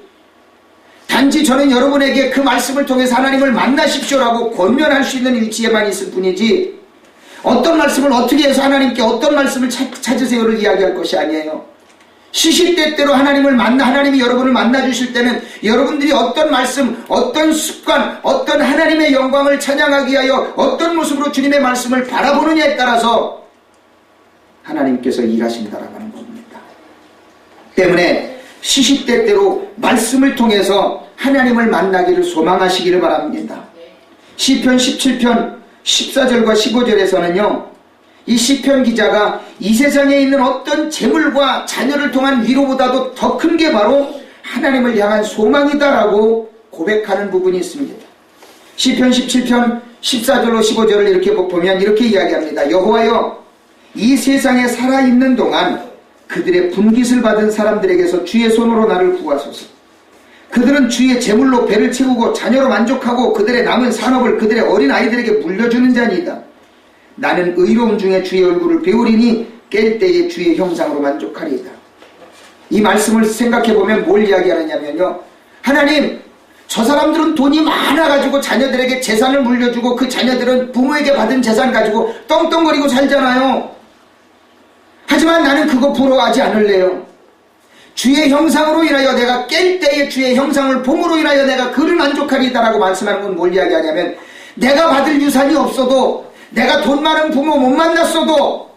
단지 저는 여러분에게 그 말씀을 통해서 하나님을 만나십시오라고 권면할 수 있는 위치에만 있을 뿐이지 어떤 말씀을 어떻게 해서 하나님께 어떤 말씀을 찾으세요를 이야기할 것이 아니에요. 시시때때로 하나님을 만나 하나님이 여러분을 만나주실 때는 여러분들이 어떤 말씀, 어떤 습관, 어떤 하나님의 영광을 찬양하기 위하여 어떤 모습으로 주님의 말씀을 바라보느냐에 따라서 하나님께서 일하신다라는 겁니다. 때문에 시시때때로 말씀을 통해서 하나님을 만나기를 소망하시기를 바랍니다. 시편 17편 14절과 15절에서는요. 이 시편 기자가 이 세상에 있는 어떤 재물과 자녀를 통한 위로보다도 더 큰 게 바로 하나님을 향한 소망이다라고 고백하는 부분이 있습니다. 시편 17편 14절로 15절을 이렇게 보면 이렇게 이야기합니다. 여호와여 이 세상에 살아있는 동안 그들의 분깃을 받은 사람들에게서 주의 손으로 나를 구하소서. 그들은 주의 재물로 배를 채우고 자녀로 만족하고 그들의 남은 산업을 그들의 어린 아이들에게 물려주는 자니이다. 나는 의로움 중에 주의 얼굴을 배우리니 깰 때에 주의 형상으로 만족하리이다. 이 말씀을 생각해보면 뭘 이야기하느냐면요. 하나님, 저 사람들은 돈이 많아가지고 자녀들에게 재산을 물려주고 그 자녀들은 부모에게 받은 재산 가지고 떵떵거리고 살잖아요. 하지만 나는 그거 부러워하지 않을래요. 주의 형상으로 인하여 내가 깰 때에 주의 형상을 봄으로 인하여 내가 그를 만족하리이다라고 말씀하는 건 뭘 이야기하냐면 내가 받을 유산이 없어도 내가 돈 많은 부모 못 만났어도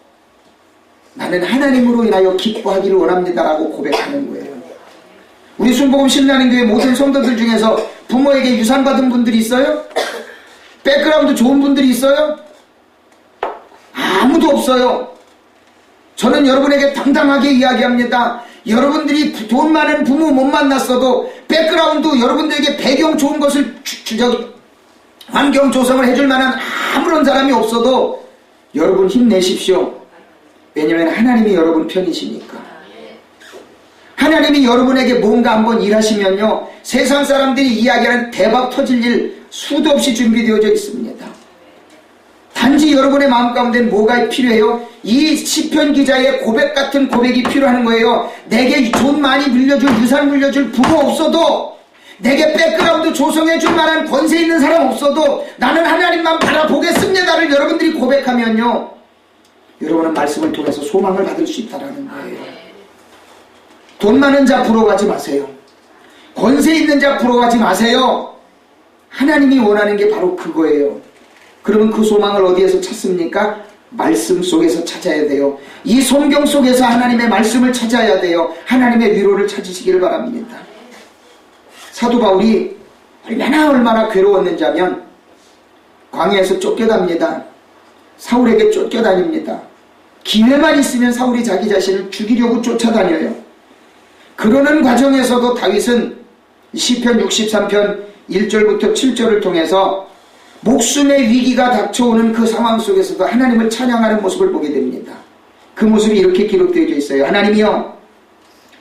나는 하나님으로 인하여 기뻐하기를 원합니다라고 고백하는 거예요. 우리 순복음 신나는 교회 모든 성도들 중에서 부모에게 유산 받은 분들이 있어요? 백그라운드 좋은 분들이 있어요? 아무도 없어요. 저는 여러분에게 당당하게 이야기합니다. 여러분들이 돈 많은 부모 못 만났어도 백그라운드 여러분들에게 배경 좋은 것을 환경 조성을 해줄 만한 아무런 사람이 없어도 여러분 힘내십시오. 왜냐하면 하나님이 여러분 편이시니까. 하나님이 여러분에게 뭔가 한번 일하시면요. 세상 사람들이 이야기하는 대박 터질 일 수도 없이 준비되어져 있습니다. 단지 여러분의 마음 가운데는 뭐가 필요해요? 이 시편 기자의 고백 같은 고백이 필요한 거예요. 내게 돈 많이 물려줄 유산 물려줄 부모 없어도 내게 백그라운드 조성해줄 만한 권세 있는 사람 없어도 나는 하나님만 바라보겠습니다를 여러분들이 고백하면요. 여러분은 말씀을 통해서 소망을 받을 수 있다는 거예요. 돈 많은 자 부러워하지 마세요. 권세 있는 자 부러워하지 마세요. 하나님이 원하는 게 바로 그거예요. 그러면 그 소망을 어디에서 찾습니까? 말씀 속에서 찾아야 돼요. 이 성경 속에서 하나님의 말씀을 찾아야 돼요. 하나님의 위로를 찾으시기를 바랍니다. 사도 바울이 얼마나 괴로웠는지 하면 광야에서 쫓겨답니다. 사울에게 쫓겨다닙니다. 기회만 있으면 사울이 자기 자신을 죽이려고 쫓아다녀요. 그러는 과정에서도 다윗은 시편 63편 1절부터 7절을 통해서 목숨의 위기가 닥쳐오는 그 상황 속에서도 하나님을 찬양하는 모습을 보게 됩니다. 그 모습이 이렇게 기록되어 있어요. 하나님이여,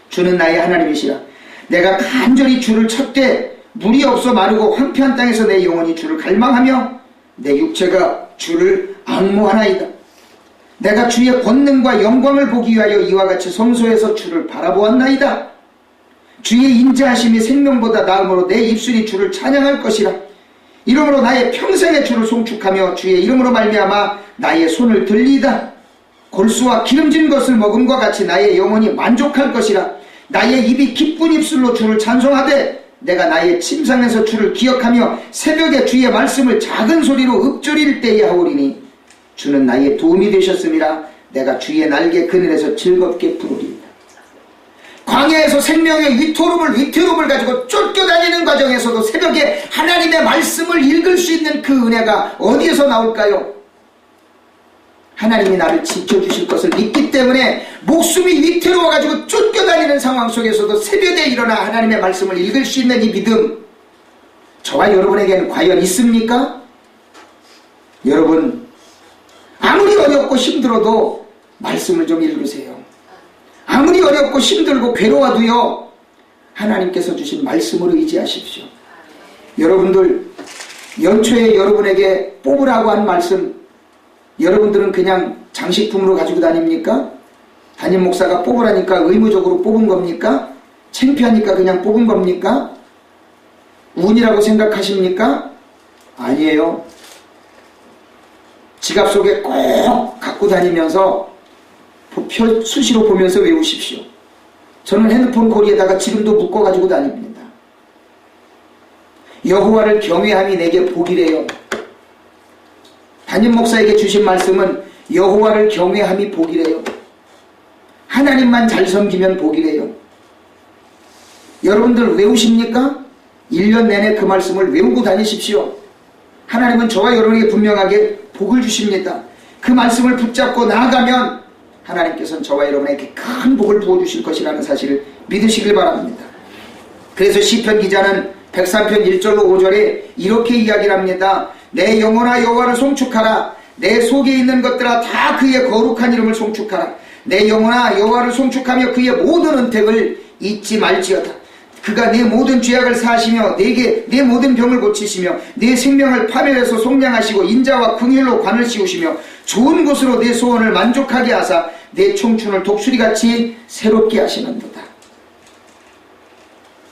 주는 나의 하나님이시라. 내가 간절히 주를 찾되 물이 없어 마르고 황폐한 땅에서 내 영혼이 주를 갈망하며 내 육체가 주를 앙모하나이다. 내가 주의 권능과 영광을 보기 위하여 이와 같이 성소에서 주를 바라보았나이다. 주의 인자하심이 생명보다 나음으로 내 입술이 주를 찬양할 것이라. 이러므로 나의 평생의 주를 송축하며 주의 이름으로 말미암아 나의 손을 들리이다. 골수와 기름진 것을 먹음과 같이 나의 영혼이 만족할 것이라. 나의 입이 기쁜 입술로 주를 찬송하되 내가 나의 침상에서 주를 기억하며 새벽에 주의 말씀을 작은 소리로 읊조릴 때에 하오리니 주는 나의 도움이 되셨음이라. 내가 주의 날개 그늘에서 즐겁게 부르리이다. 광야에서 생명의 위태로움을 가지고 쫓겨다니는 과정에서도 새벽에 하나님의 말씀을 읽을 수 있는 그 은혜가 어디에서 나올까요? 하나님이 나를 지켜주실 것을 믿기 때문에 목숨이 위태로워가지고 쫓겨다니는 상황 속에서도 새벽에 일어나 하나님의 말씀을 읽을 수 있는 이 믿음, 저와 여러분에게는 과연 있습니까? 여러분, 아무리 어렵고 힘들어도 말씀을 좀 읽으세요. 아무리 어렵고 힘들고 괴로워도요, 하나님께서 주신 말씀으로 의지하십시오. 여러분들, 연초에 여러분에게 뽑으라고 한 말씀, 여러분들은 그냥 장식품으로 가지고 다닙니까? 담임 목사가 뽑으라니까 의무적으로 뽑은 겁니까? 창피하니까 그냥 뽑은 겁니까? 운이라고 생각하십니까? 아니에요. 지갑 속에 꼭 갖고 다니면서 수시로 보면서 외우십시오. 저는 핸드폰 고리에다가 지금도 묶어가지고 다닙니다. 여호와를 경외함이 내게 복이래요. 담임 목사에게 주신 말씀은 여호와를 경외함이 복이래요. 하나님만 잘 섬기면 복이래요. 여러분들 외우십니까? 1년 내내 그 말씀을 외우고 다니십시오. 하나님은 저와 여러분에게 분명하게 복을 주십니다. 그 말씀을 붙잡고 나아가면 하나님께서는 저와 여러분에게 큰 복을 부어주실 것이라는 사실을 믿으시길 바랍니다. 그래서 시편 기자는 103편 1절로 5절에 이렇게 이야기를 합니다. 내 영혼아 여호와를 송축하라. 내 속에 있는 것들아 다 그의 거룩한 이름을 송축하라. 내 영혼아 여호와를 송축하며 그의 모든 은택을 잊지 말지어다. 그가 내 모든 죄악을 사하시며 내게 내 모든 병을 고치시며 내 생명을 파멸해서 속량하시고 인자와 긍휼로 관을 씌우시며 좋은 곳으로 내 소원을 만족하게 하사 내 청춘을 독수리같이 새롭게 하시는도다.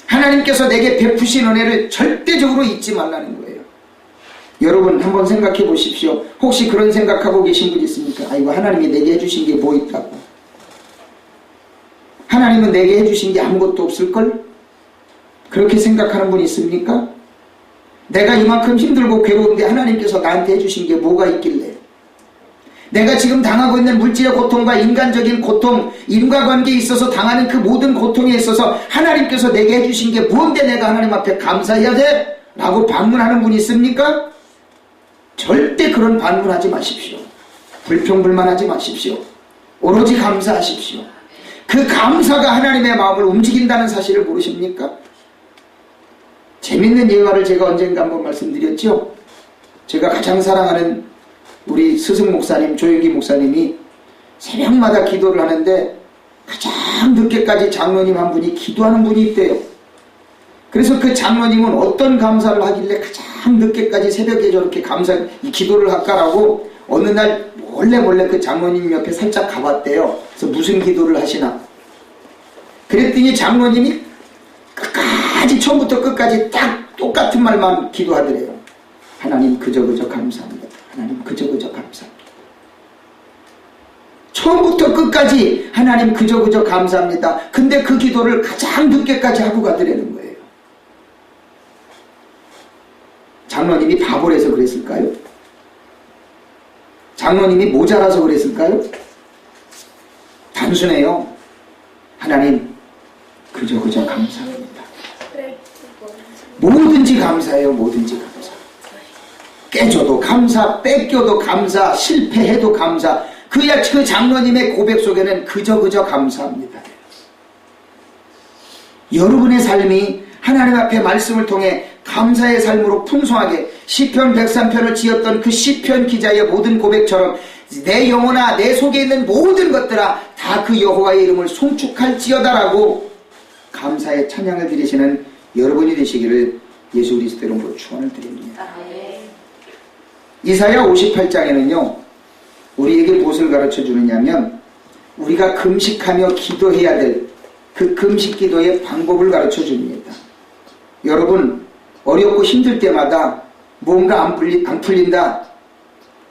하나님께서 내게 베푸신 은혜를 절대적으로 잊지 말라는 거예요. 여러분 한번 생각해 보십시오. 혹시 그런 생각하고 계신 분 있습니까? 아이고 하나님이 내게 해주신 게 뭐 있다고. 하나님은 내게 해주신 게 아무것도 없을걸? 그렇게 생각하는 분 있습니까? 내가 이만큼 힘들고 괴로운데 하나님께서 나한테 해주신 게 뭐가 있길래? 내가 지금 당하고 있는 물질의 고통과 인간적인 고통, 인과관계에 있어서 당하는 그 모든 고통에 있어서 하나님께서 내게 해주신 게 뭔데 내가 하나님 앞에 감사해야 돼? 라고 반문하는 분이 있습니까? 절대 그런 반문하지 마십시오. 불평불만하지 마십시오. 오로지 감사하십시오. 그 감사가 하나님의 마음을 움직인다는 사실을 모르십니까? 재밌는 예화를 제가 언젠가 한번 말씀드렸죠. 제가 가장 사랑하는 우리 스승 목사님 조영기 목사님이 새벽마다 기도를 하는데 가장 늦게까지 장로님 한 분이 기도하는 분이 있대요. 그래서 그 장로님은 어떤 감사를 하길래 가장 늦게까지 새벽에 저렇게 기도를 할까라고 어느 날 몰래 그 장로님 옆에 살짝 가봤대요. 그래서 무슨 기도를 하시나 그랬더니 장로님이 끝까지 처음부터 끝까지 딱 똑같은 말만 기도하더래요. 하나님 그저 감사합니다. 하나님 그저 감사합니다. 처음부터 끝까지 하나님 그저 감사합니다. 근데 그 기도를 가장 늦게까지 하고 가더라는 거예요. 장로님이 바보라서 그랬을까요? 장로님이 모자라서 그랬을까요? 단순해요. 하나님 그저 감사합니다. 뭐든지 감사해요. 뭐든지 감사. 깨져도 감사, 뺏겨도 감사, 실패해도 감사. 그 장로님의 고백 속에는 그저 감사합니다. 여러분의 삶이 하나님 앞에 말씀을 통해 감사의 삶으로 풍성하게 시편 103편을 지었던 그 시편 기자의 모든 고백처럼 내 영혼아 내 속에 있는 모든 것들아 다 그 여호와의 이름을 송축할지어다라고 감사의 찬양을 드리시는 여러분이 되시기를 예수 그리스도 이름으로 축원을 드립니다. 이사야 58장에는요 우리에게 무엇을 가르쳐 주느냐면 우리가 금식하며 기도해야 될 그 금식 기도의 방법을 가르쳐 줍니다. 여러분 어렵고 힘들 때마다 뭔가 안 풀린다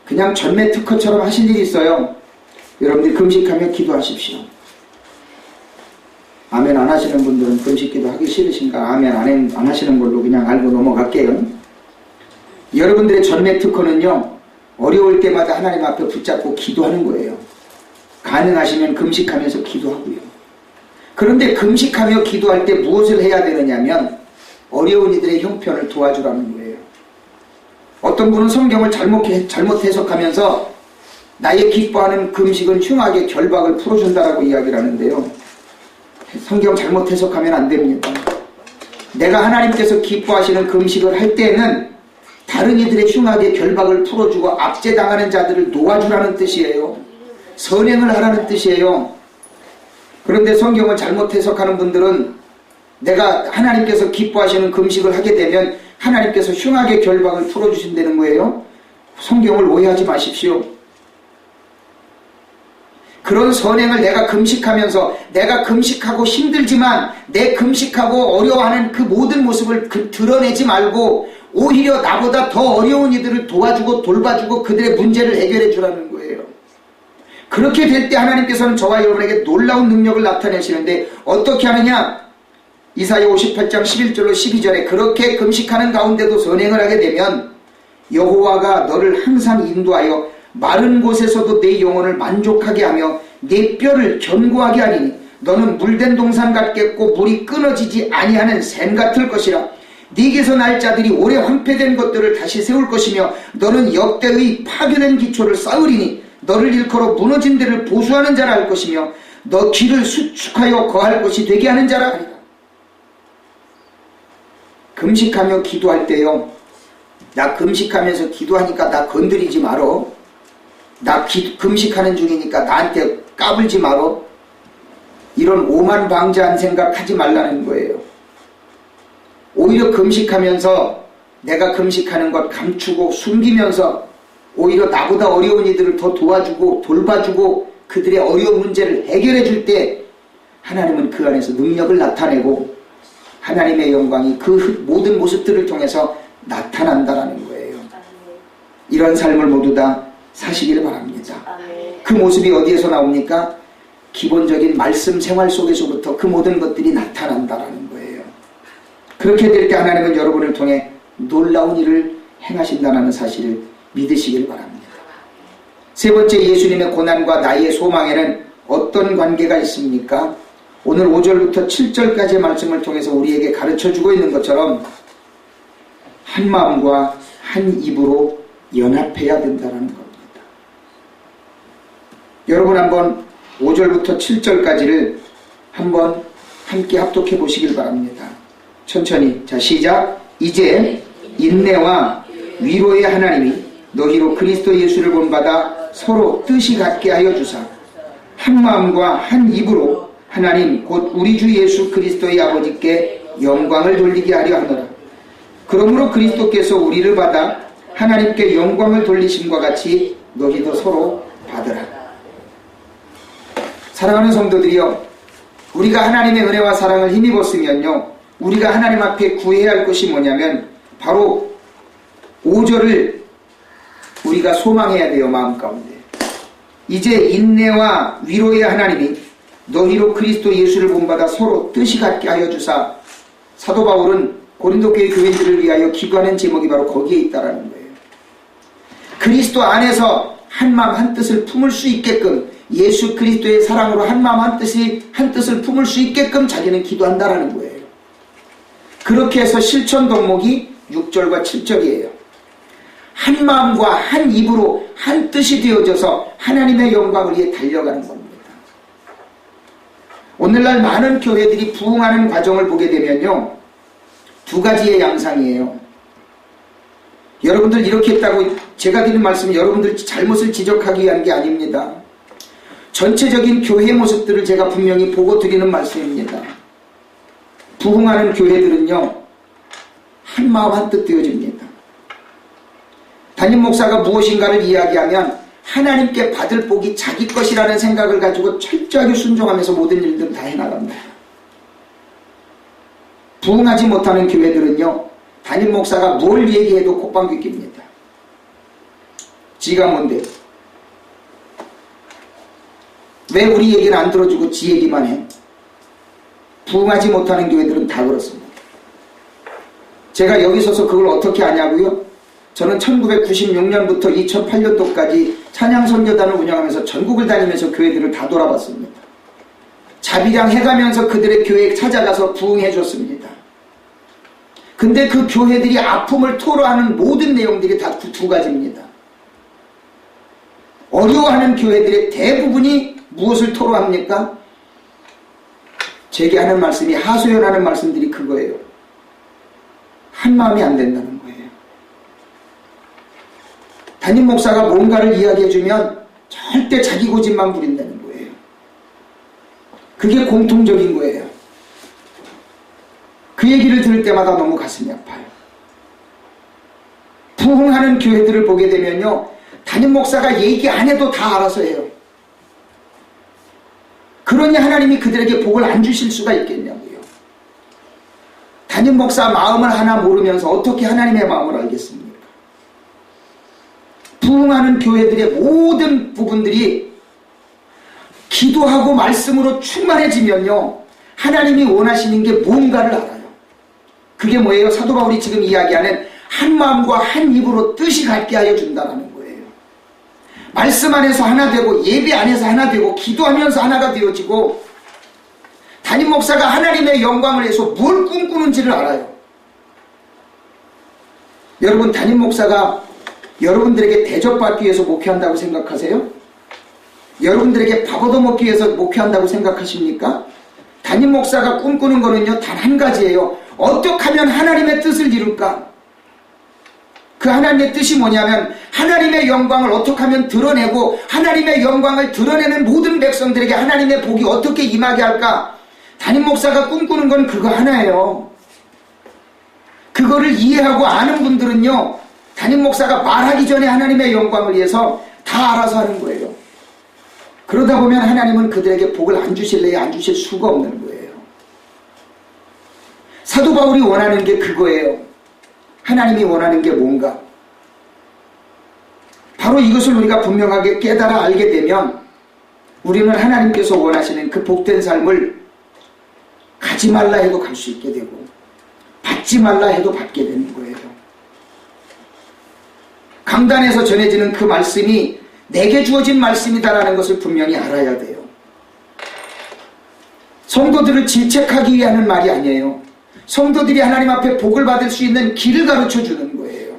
그냥 전매 특허처럼 하실 일이 있어요. 여러분들 금식하며 기도하십시오. 아멘 안 하시는 분들은 금식 기도 하기 싫으신가? 아멘 안 하시는 걸로 그냥 알고 넘어갈게요. 여러분들의 전매 특허는요 어려울 때마다 하나님 앞에 붙잡고 기도하는 거예요. 가능하시면 금식하면서 기도하고요. 그런데 금식하며 기도할 때 무엇을 해야 되느냐면 어려운 이들의 형편을 도와주라는 거예요. 어떤 분은 성경을 잘못 해석하면서 나의 기뻐하는 금식은 흉하게 결박을 풀어준다라고 이야기를 하는데요. 성경 잘못 해석하면 안 됩니다. 내가 하나님께서 기뻐하시는 금식을 할 때는 다른 이들의 흉하게 결박을 풀어주고 압제당하는 자들을 놓아주라는 뜻이에요. 선행을 하라는 뜻이에요. 그런데 성경을 잘못 해석하는 분들은 내가 하나님께서 기뻐하시는 금식을 하게 되면 하나님께서 흉하게 결박을 풀어주신다는 거예요. 성경을 오해하지 마십시오. 그런 선행을 내가 금식하면서 내가 금식하고 힘들지만 내 금식하고 어려워하는 그 모든 모습을 드러내지 말고 오히려 나보다 더 어려운 이들을 도와주고 돌봐주고 그들의 문제를 해결해 주라는 거예요. 그렇게 될 때 하나님께서는 저와 여러분에게 놀라운 능력을 나타내시는데 어떻게 하느냐? 이사야 58장 11절로 12절에 그렇게 금식하는 가운데도 선행을 하게 되면 여호와가 너를 항상 인도하여 마른 곳에서도 내 영혼을 만족하게 하며 내 뼈를 견고하게 하리니 너는 물된 동산 같겠고 물이 끊어지지 아니하는 샘 같을 것이라. 네게서 날 자들이 오래 황폐된 것들을 다시 세울 것이며 너는 역대의 파괴된 기초를 쌓으리니 너를 일컬어 무너진 데를 보수하는 자라 할 것이며 너 길을 수축하여 거할 곳이 되게 하는 자라 하리라. 금식하며 기도할 때요, 나 금식하면서 기도하니까 나 건드리지 말어. 나 금식하는 중이니까 나한테 까불지 말어. 이런 오만방자한 생각 하지 말라는 거예요. 오히려 금식하면서 내가 금식하는 것 감추고 숨기면서 오히려 나보다 어려운 이들을 더 도와주고 돌봐주고 그들의 어려운 문제를 해결해 줄 때 하나님은 그 안에서 능력을 나타내고 하나님의 영광이 그 모든 모습들을 통해서 나타난다라는 거예요. 이런 삶을 모두 다 사시기를 바랍니다. 그 모습이 어디에서 나옵니까? 기본적인 말씀 생활 속에서부터 그 모든 것들이 나타난다라는 거예요. 그렇게 될 때 하나님은 여러분을 통해 놀라운 일을 행하신다는 사실을 믿으시길 바랍니다. 세 번째, 예수님의 고난과 나의 소망에는 어떤 관계가 있습니까? 오늘 5절부터 7절까지의 말씀을 통해서 우리에게 가르쳐주고 있는 것처럼 한 마음과 한 입으로 연합해야 된다는 겁니다. 여러분 한번 5절부터 7절까지를 한번 함께 합독해 보시길 바랍니다. 천천히. 자, 시작. 이제 인내와 위로의 하나님이 너희로 그리스도 예수를 본받아 서로 뜻이 같게 하여 주사 한 마음과 한 입으로 하나님 곧 우리 주 예수 그리스도의 아버지께 영광을 돌리게 하려 하노라. 그러므로 그리스도께서 우리를 받아 하나님께 영광을 돌리심과 같이 너희도 서로 받으라. 사랑하는 성도들이여, 우리가 하나님의 은혜와 사랑을 힘입었으면요, 우리가 하나님 앞에 구해야 할 것이 뭐냐면 바로 5절을 우리가 소망해야 돼요. 마음 가운데. 이제 인내와 위로의 하나님이 너희로 그리스도 예수를 본받아 서로 뜻이 같게 하여 주사. 사도 바울은 고린도 교회 교인들을 위하여 기도하는 제목이 바로 거기에 있다라는 거예요. 그리스도 안에서 한마음 한뜻을 품을 수 있게끔, 예수 그리스도의 사랑으로 한마음 한뜻을 품을 수 있게끔 자기는 기도한다라는 거예요. 그렇게 해서 실천 덕목이 6절과 7절이에요. 한 마음과 한 입으로 한 뜻이 되어져서 하나님의 영광을 위해 달려가는 겁니다. 오늘날 많은 교회들이 부흥하는 과정을 보게 되면요, 두 가지의 양상이에요. 여러분들 이렇게 했다고 제가 드린 말씀은 여러분들 잘못을 지적하기 위한 게 아닙니다. 전체적인 교회 모습들을 제가 분명히 보고 드리는 말씀입니다. 부흥하는 교회들은요, 한 마음 한뜻 되어집니다. 담임 목사가 무엇인가를 이야기하면 하나님께 받을 복이 자기 것이라는 생각을 가지고 철저하게 순종하면서 모든 일들을 다 해나갑니다. 부흥하지 못하는 교회들은요, 담임 목사가 뭘 얘기해도 콧방귀 낍니다. 지가 뭔데? 왜 우리 얘기는 안 들어주고 지 얘기만 해? 부흥하지 못하는 교회들은 다 그렇습니다. 제가 여기 서서 그걸 어떻게 아냐고요? 저는 1996년부터 2008년도까지 찬양선교단을 운영하면서 전국을 다니면서 교회들을 다 돌아봤습니다. 자비량 해가면서 그들의 교회에 찾아가서 부흥해 줬습니다. 근데 그 교회들이 아픔을 토로하는 모든 내용들이 다 두 가지입니다. 어려워하는 교회들의 대부분이 무엇을 토로합니까? 제게 하는 말씀이, 하소연하는 말씀들이 그거예요. 한 마음이 안 된다는 거예요. 담임 목사가 뭔가를 이야기해주면 절대 자기 고집만 부린다는 거예요. 그게 공통적인 거예요. 그 얘기를 들을 때마다 너무 가슴이 아파요. 부흥하는 교회들을 보게 되면요, 담임 목사가 얘기 안 해도 다 알아서 해요. 그러니 하나님이 그들에게 복을 안 주실 수가 있겠냐고요. 담임 목사 마음을 하나 모르면서 어떻게 하나님의 마음을 알겠습니까? 부흥하는 교회들의 모든 부분들이 기도하고 말씀으로 충만해지면요, 하나님이 원하시는 게 뭔가를 알아요. 그게 뭐예요? 사도 바울이 지금 이야기하는 한 마음과 한 입으로 뜻이 같게 하여 준다는 거예요. 말씀 안에서 하나 되고 예배 안에서 하나 되고 기도하면서 하나가 되어지고, 담임 목사가 하나님의 영광을 위해서 뭘 꿈꾸는지를 알아요. 여러분, 담임 목사가 여러분들에게 대접받기 위해서 목회한다고 생각하세요? 여러분들에게 밥 얻어먹기 위해서 목회한다고 생각하십니까? 담임 목사가 꿈꾸는 거는요, 단 한 가지예요. 어떻게 하면 하나님의 뜻을 이룰까? 그 하나님의 뜻이 뭐냐면 하나님의 영광을 어떻게 하면 드러내고 하나님의 영광을 드러내는 모든 백성들에게 하나님의 복이 어떻게 임하게 할까? 담임 목사가 꿈꾸는 건 그거 하나예요. 그거를 이해하고 아는 분들은요, 담임 목사가 말하기 전에 하나님의 영광을 위해서 다 알아서 하는 거예요. 그러다 보면 하나님은 그들에게 복을 안 주실래야 안 주실 수가 없는 거예요. 사도 바울이 원하는 게 그거예요. 하나님이 원하는 게 뭔가? 바로 이것을 우리가 분명하게 깨달아 알게 되면 우리는 하나님께서 원하시는 그 복된 삶을 가지 말라 해도 갈 수 있게 되고 받지 말라 해도 받게 되는 거예요. 강단에서 전해지는 그 말씀이 내게 주어진 말씀이다라는 것을 분명히 알아야 돼요. 성도들을 질책하기 위해 하는 말이 아니에요. 성도들이 하나님 앞에 복을 받을 수 있는 길을 가르쳐 주는 거예요.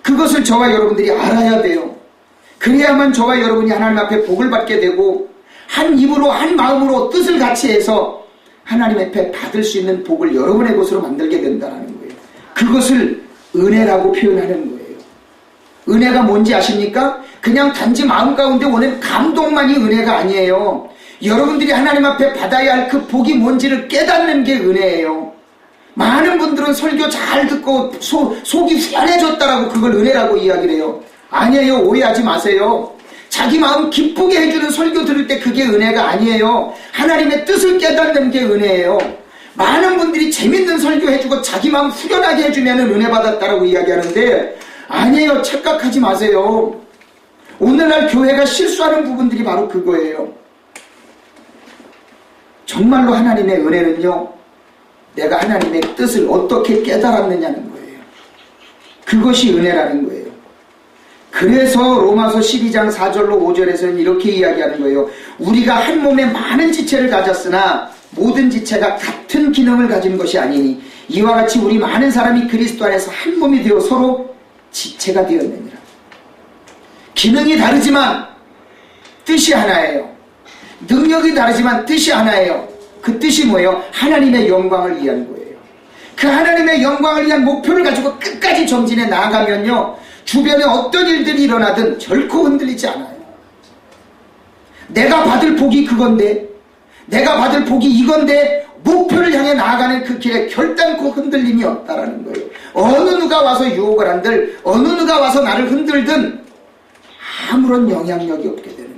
그것을 저와 여러분들이 알아야 돼요. 그래야만 저와 여러분이 하나님 앞에 복을 받게 되고 한 입으로 한 마음으로 뜻을 같이 해서 하나님 앞에 받을 수 있는 복을 여러분의 것으로 만들게 된다는 거예요. 그것을 은혜라고 표현하는 거예요. 은혜가 뭔지 아십니까? 그냥 단지 마음 가운데 오는 감동만이 은혜가 아니에요. 여러분들이 하나님 앞에 받아야 할 그 복이 뭔지를 깨닫는 게 은혜예요. 많은 분들은 설교 잘 듣고 속이 후련해졌다라고 그걸 은혜라고 이야기를 해요. 아니에요. 오해하지 마세요. 자기 마음 기쁘게 해주는 설교 들을 때 그게 은혜가 아니에요. 하나님의 뜻을 깨닫는 게 은혜예요. 많은 분들이 재밌는 설교 해주고 자기 마음 후련하게 해주면 은혜 받았다라고 이야기하는데 아니에요. 착각하지 마세요. 오늘날 교회가 실수하는 부분들이 바로 그거예요. 정말로 하나님의 은혜는요, 내가 하나님의 뜻을 어떻게 깨달았느냐는 거예요. 그것이 은혜라는 거예요. 그래서 로마서 12장 4절로 5절에서는 이렇게 이야기하는 거예요. 우리가 한 몸에 많은 지체를 가졌으나 모든 지체가 같은 기능을 가진 것이 아니니 이와 같이 우리 많은 사람이 그리스도 안에서 한 몸이 되어 서로 지체가 되었느니라. 기능이 다르지만 뜻이 하나예요. 능력이 다르지만 뜻이 하나예요. 그 뜻이 뭐예요? 하나님의 영광을 위한 거예요. 그 하나님의 영광을 위한 목표를 가지고 끝까지 전진해 나아가면요, 주변에 어떤 일들이 일어나든 결코 흔들리지 않아요. 내가 받을 복이 그건데, 내가 받을 복이 이건데 목표를 향해 나아가는 그 길에 결단코 흔들림이 없다라는 거예요. 어느 누가 와서 유혹을 한들, 어느 누가 와서 나를 흔들든 아무런 영향력이 없게 되는 거예요.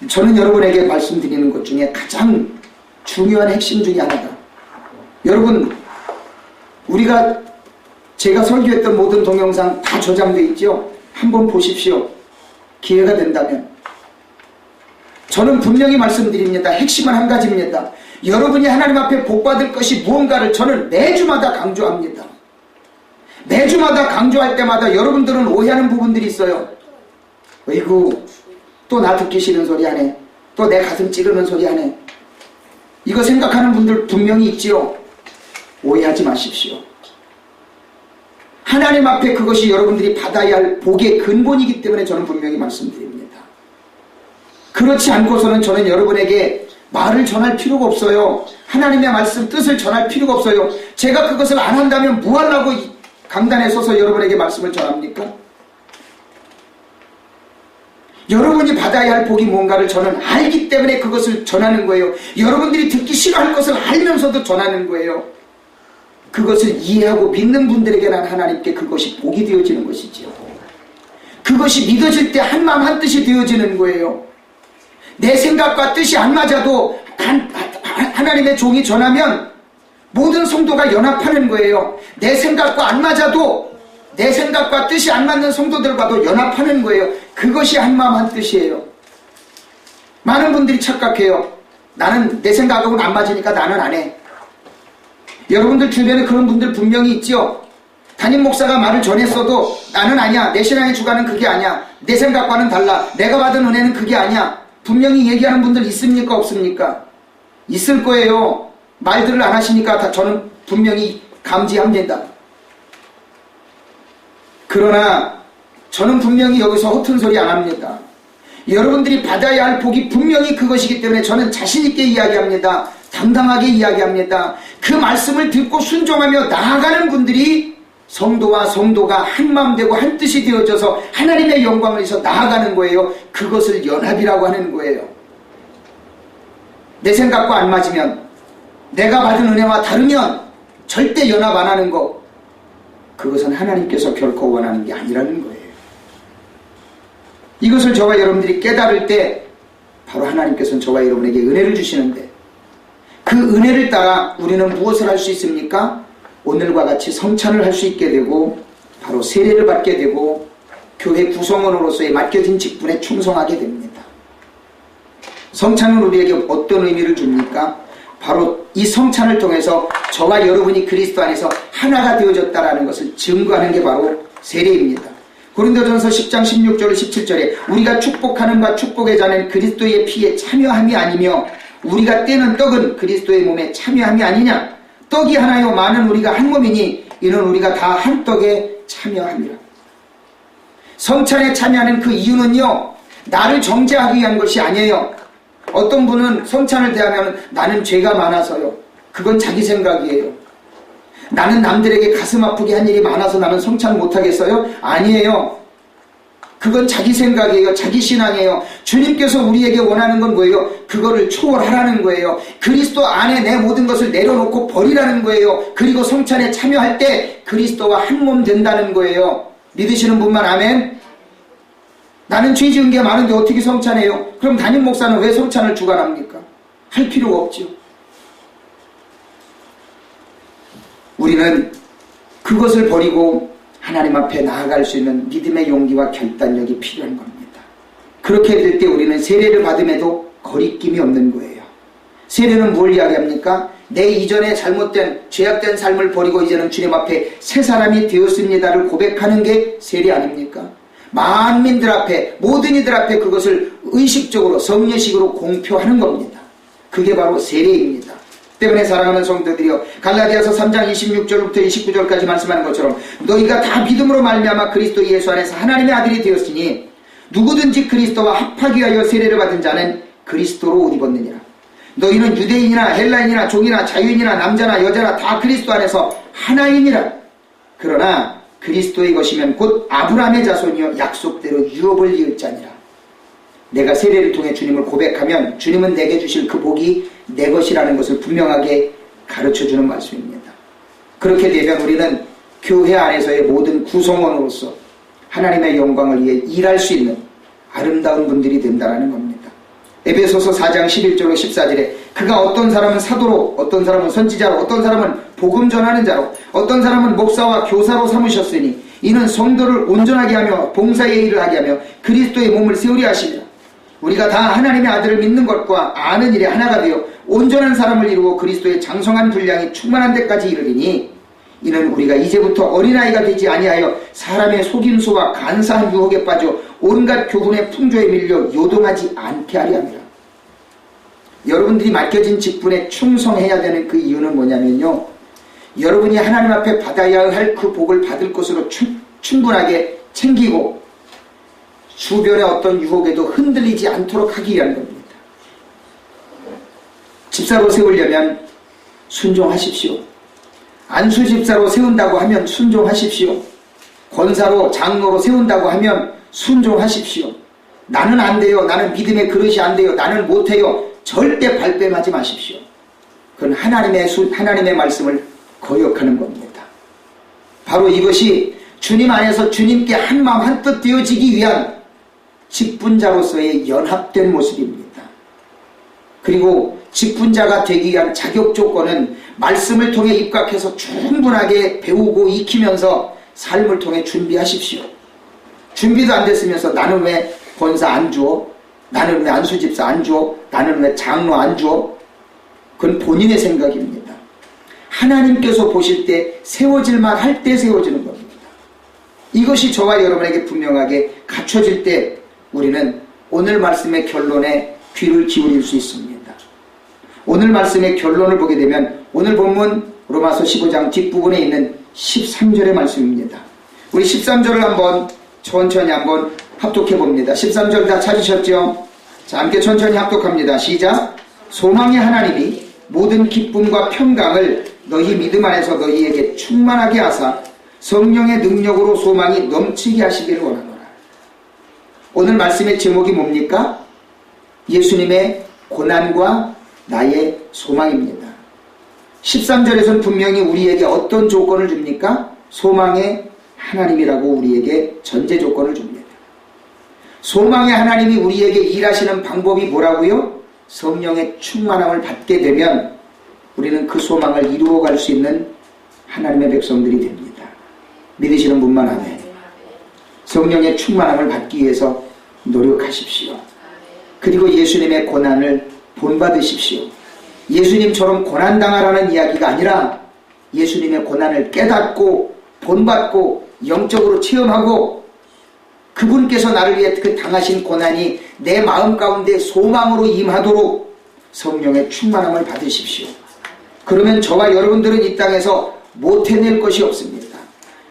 저는 여러분에게 말씀드리는 것 중에 가장 중요한 핵심 중에 하나가, 여러분, 제가 설교했던 모든 동영상 다 저장돼 있죠? 한번 보십시오. 기회가 된다면. 저는 분명히 말씀드립니다. 핵심은 한 가지입니다. 여러분이 하나님 앞에 복받을 것이 무언가를 저는 매주마다 강조합니다. 매주마다 강조할 때마다 여러분들은 오해하는 부분들이 있어요. 어이구, 또 나 듣기 싫은 소리 하네. 또 내 가슴 찌르는 소리 하네. 이거 생각하는 분들 분명히 있지요. 오해하지 마십시오. 하나님 앞에 그것이 여러분들이 받아야 할 복의 근본이기 때문에 저는 분명히 말씀드립니다. 그렇지 않고서는 저는 여러분에게 말을 전할 필요가 없어요. 하나님의 말씀 뜻을 전할 필요가 없어요. 제가 그것을 안 한다면 뭐 하려고 강단에 서서 여러분에게 말씀을 전합니까? 여러분이 받아야 할 복이 뭔가를 저는 알기 때문에 그것을 전하는 거예요. 여러분들이 듣기 싫어할 것을 알면서도 전하는 거예요. 그것을 이해하고 믿는 분들에게는 하나님께 그것이 복이 되어지는 것이지요. 그것이 믿어질 때 한마음 한뜻이 되어지는 거예요. 내 생각과 뜻이 안 맞아도 하나님의 종이 전하면 모든 성도가 연합하는 거예요. 내 생각과 안 맞아도 내 생각과 뜻이 안 맞는 성도들과도 연합하는 거예요. 그것이 한마음 한뜻이에요. 많은 분들이 착각해요. 나는 내 생각하고는 안 맞으니까 나는 안 해. 여러분들 주변에 그런 분들 분명히 있죠. 담임 목사가 말을 전했어도 나는 아니야. 내 신앙의 주관은 그게 아니야. 내 생각과는 달라. 내가 받은 은혜는 그게 아니야. 분명히 얘기하는 분들 있습니까? 없습니까? 있을 거예요. 말들을 안 하시니까 다 저는 분명히 감지합니다. 그러나 저는 분명히 여기서 허튼 소리 안 합니다. 여러분들이 받아야 할 복이 분명히 그것이기 때문에 저는 자신있게 이야기합니다. 당당하게 이야기합니다. 그 말씀을 듣고 순종하며 나아가는 분들이 성도와 성도가 한마음 되고 한뜻이 되어져서 하나님의 영광을 위해서 나아가는 거예요. 그것을 연합이라고 하는 거예요. 내 생각과 안 맞으면, 내가 받은 은혜와 다르면 절대 연합 안 하는 거, 그것은 하나님께서 결코 원하는 게 아니라는 거예요. 이것을 저와 여러분들이 깨달을 때 바로 하나님께서는 저와 여러분에게 은혜를 주시는데, 그 은혜를 따라 우리는 무엇을 할 수 있습니까? 오늘과 같이 성찬을 할 수 있게 되고, 바로 세례를 받게 되고, 교회 구성원으로서의 맡겨진 직분에 충성하게 됩니다. 성찬은 우리에게 어떤 의미를 줍니까? 바로 이 성찬을 통해서 저와 여러분이 그리스도 안에서 하나가 되어졌다라는 것을 증거하는 게 바로 세례입니다. 고린도전서 10장 16절 17절에 우리가 축복하는 바 축복의 자는 그리스도의 피에 참여함이 아니며 우리가 떼는 떡은 그리스도의 몸에 참여함이 아니냐. 떡이 하나요 많은 우리가 한 몸이니 이는 우리가 다 한 떡에 참여함이라. 성찬에 참여하는 그 이유는요, 나를 정죄하기 위한 것이 아니에요. 어떤 분은 성찬을 대하면 나는 죄가 많아서요. 그건 자기 생각이에요. 나는 남들에게 가슴 아프게 한 일이 많아서 나는 성찬 못하겠어요? 아니에요. 그건 자기 생각이에요. 자기 신앙이에요. 주님께서 우리에게 원하는 건 뭐예요? 그거를 초월하라는 거예요. 그리스도 안에 내 모든 것을 내려놓고 버리라는 거예요. 그리고 성찬에 참여할 때 그리스도와 한 몸 된다는 거예요. 믿으시는 분만 아멘. 나는 죄 지은 게 많은데 어떻게 성찬해요? 그럼 담임 목사는 왜 성찬을 주관합니까? 할 필요가 없죠. 우리는 그것을 버리고 하나님 앞에 나아갈 수 있는 믿음의 용기와 결단력이 필요한 겁니다. 그렇게 될 때 우리는 세례를 받음에도 거리낌이 없는 거예요. 세례는 뭘 이야기합니까? 내 이전에 잘못된 죄악된 삶을 버리고 이제는 주님 앞에 새 사람이 되었습니다를 고백하는 게 세례 아닙니까? 만민들 앞에, 모든 이들 앞에 그것을 의식적으로 성례식으로 공표하는 겁니다. 그게 바로 세례입니다. 때문에 사랑하는 성도들이여, 갈라디아서 3장 26절부터 29절까지 말씀하는 것처럼 너희가 다 믿음으로 말미암아 그리스도 예수 안에서 하나님의 아들이 되었으니 누구든지 그리스도와 합하기 위하여 세례를 받은 자는 그리스도로 옷 입었느니라. 너희는 유대인이나 헬라인이나 종이나 자유인이나 남자나 여자나 다 그리스도 안에서 하나이니라. 그러나 그리스도의 것이면 곧 아브라함의 자손이여 약속대로 유업을 이을 자니라. 내가 세례를 통해 주님을 고백하면 주님은 내게 주실 그 복이 내 것이라는 것을 분명하게 가르쳐주는 말씀입니다. 그렇게 되면 우리는 교회 안에서의 모든 구성원으로서 하나님의 영광을 위해 일할 수 있는 아름다운 분들이 된다는 겁니다. 에베소서 4장 11절로 14절에 그가 어떤 사람은 사도로, 어떤 사람은 선지자로, 어떤 사람은 복음 전하는 자로, 어떤 사람은 목사와 교사로 삼으셨으니 이는 성도를 온전하게 하며 봉사의 일을 하게 하며 그리스도의 몸을 세우려 하시니라. 우리가 다 하나님의 아들을 믿는 것과 아는 일에 하나가 되어 온전한 사람을 이루고 그리스도의 장성한 분량이 충만한 데까지 이르리니 이는 우리가 이제부터 어린아이가 되지 아니하여 사람의 속임수와 간사한 유혹에 빠져 온갖 교훈의 풍조에 밀려 요동하지 않게 하려 합니다. 여러분들이 맡겨진 직분에 충성해야 되는 그 이유는 뭐냐면요, 여러분이 하나님 앞에 받아야 할 그 복을 받을 것으로 충분하게 챙기고 주변의 어떤 유혹에도 흔들리지 않도록 하기 위한 겁니다. 집사로 세우려면 순종하십시오. 안수 집사로 세운다고 하면 순종하십시오. 권사로 장로로 세운다고 하면 순종하십시오. 나는 안 돼요. 나는 믿음의 그릇이 안 돼요. 나는 못해요. 절대 발뺌하지 마십시오. 그건 하나님의 말씀을 거역하는 겁니다. 바로 이것이 주님 안에서 주님께 한마음 한뜻 되어지기 위한 직분자로서의 연합된 모습입니다. 그리고 직분자가 되기 위한 자격 조건은 말씀을 통해 입각해서 충분하게 배우고 익히면서 삶을 통해 준비하십시오. 준비도 안 됐으면서 나는 왜 권사 안 줘? 나는 왜 안수집사 안 줘? 나는 왜 장로 안 줘? 그건 본인의 생각입니다. 하나님께서 보실 때 세워질만 할 때 세워지는 겁니다. 이것이 저와 여러분에게 분명하게 갖춰질 때 우리는 오늘 말씀의 결론에 귀를 기울일 수 있습니다. 오늘 말씀의 결론을 보게 되면 오늘 본문 로마서 15장 뒷부분에 있는 13절의 말씀입니다. 우리 13절을 한번 천천히 한번 합독해 봅니다. 13절 다 찾으셨죠? 자, 함께 천천히 합독합니다. 시작. 소망의 하나님이 모든 기쁨과 평강을 너희 믿음 안에서 너희에게 충만하게 하사 성령의 능력으로 소망이 넘치게 하시기를 원하노라. 오늘 말씀의 제목이 뭡니까? 예수님의 고난과 나의 소망입니다. 13절에서는 분명히 우리에게 어떤 조건을 줍니까? 소망의 하나님이라고 우리에게 전제 조건을 줍니다. 소망의 하나님이 우리에게 일하시는 방법이 뭐라고요? 성령의 충만함을 받게 되면 우리는 그 소망을 이루어갈 수 있는 하나님의 백성들이 됩니다. 믿으시는 분만 아멘. 성령의 충만함을 받기 위해서 노력하십시오. 그리고 예수님의 고난을 본받으십시오. 예수님처럼 고난당하라는 이야기가 아니라 예수님의 고난을 깨닫고 본받고 영적으로 체험하고 그분께서 나를 위해 그 당하신 고난이 내 마음 가운데 소망으로 임하도록 성령의 충만함을 받으십시오. 그러면 저와 여러분들은 이 땅에서 못 해낼 것이 없습니다.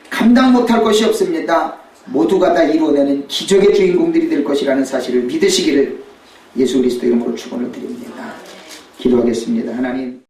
감당 못할 것이 없습니다. 모두가 다 이루어내는 기적의 주인공들이 될 것이라는 사실을 믿으시기를 예수 그리스도 이름으로 축원을 드립니다. 기도하겠습니다. 하나님.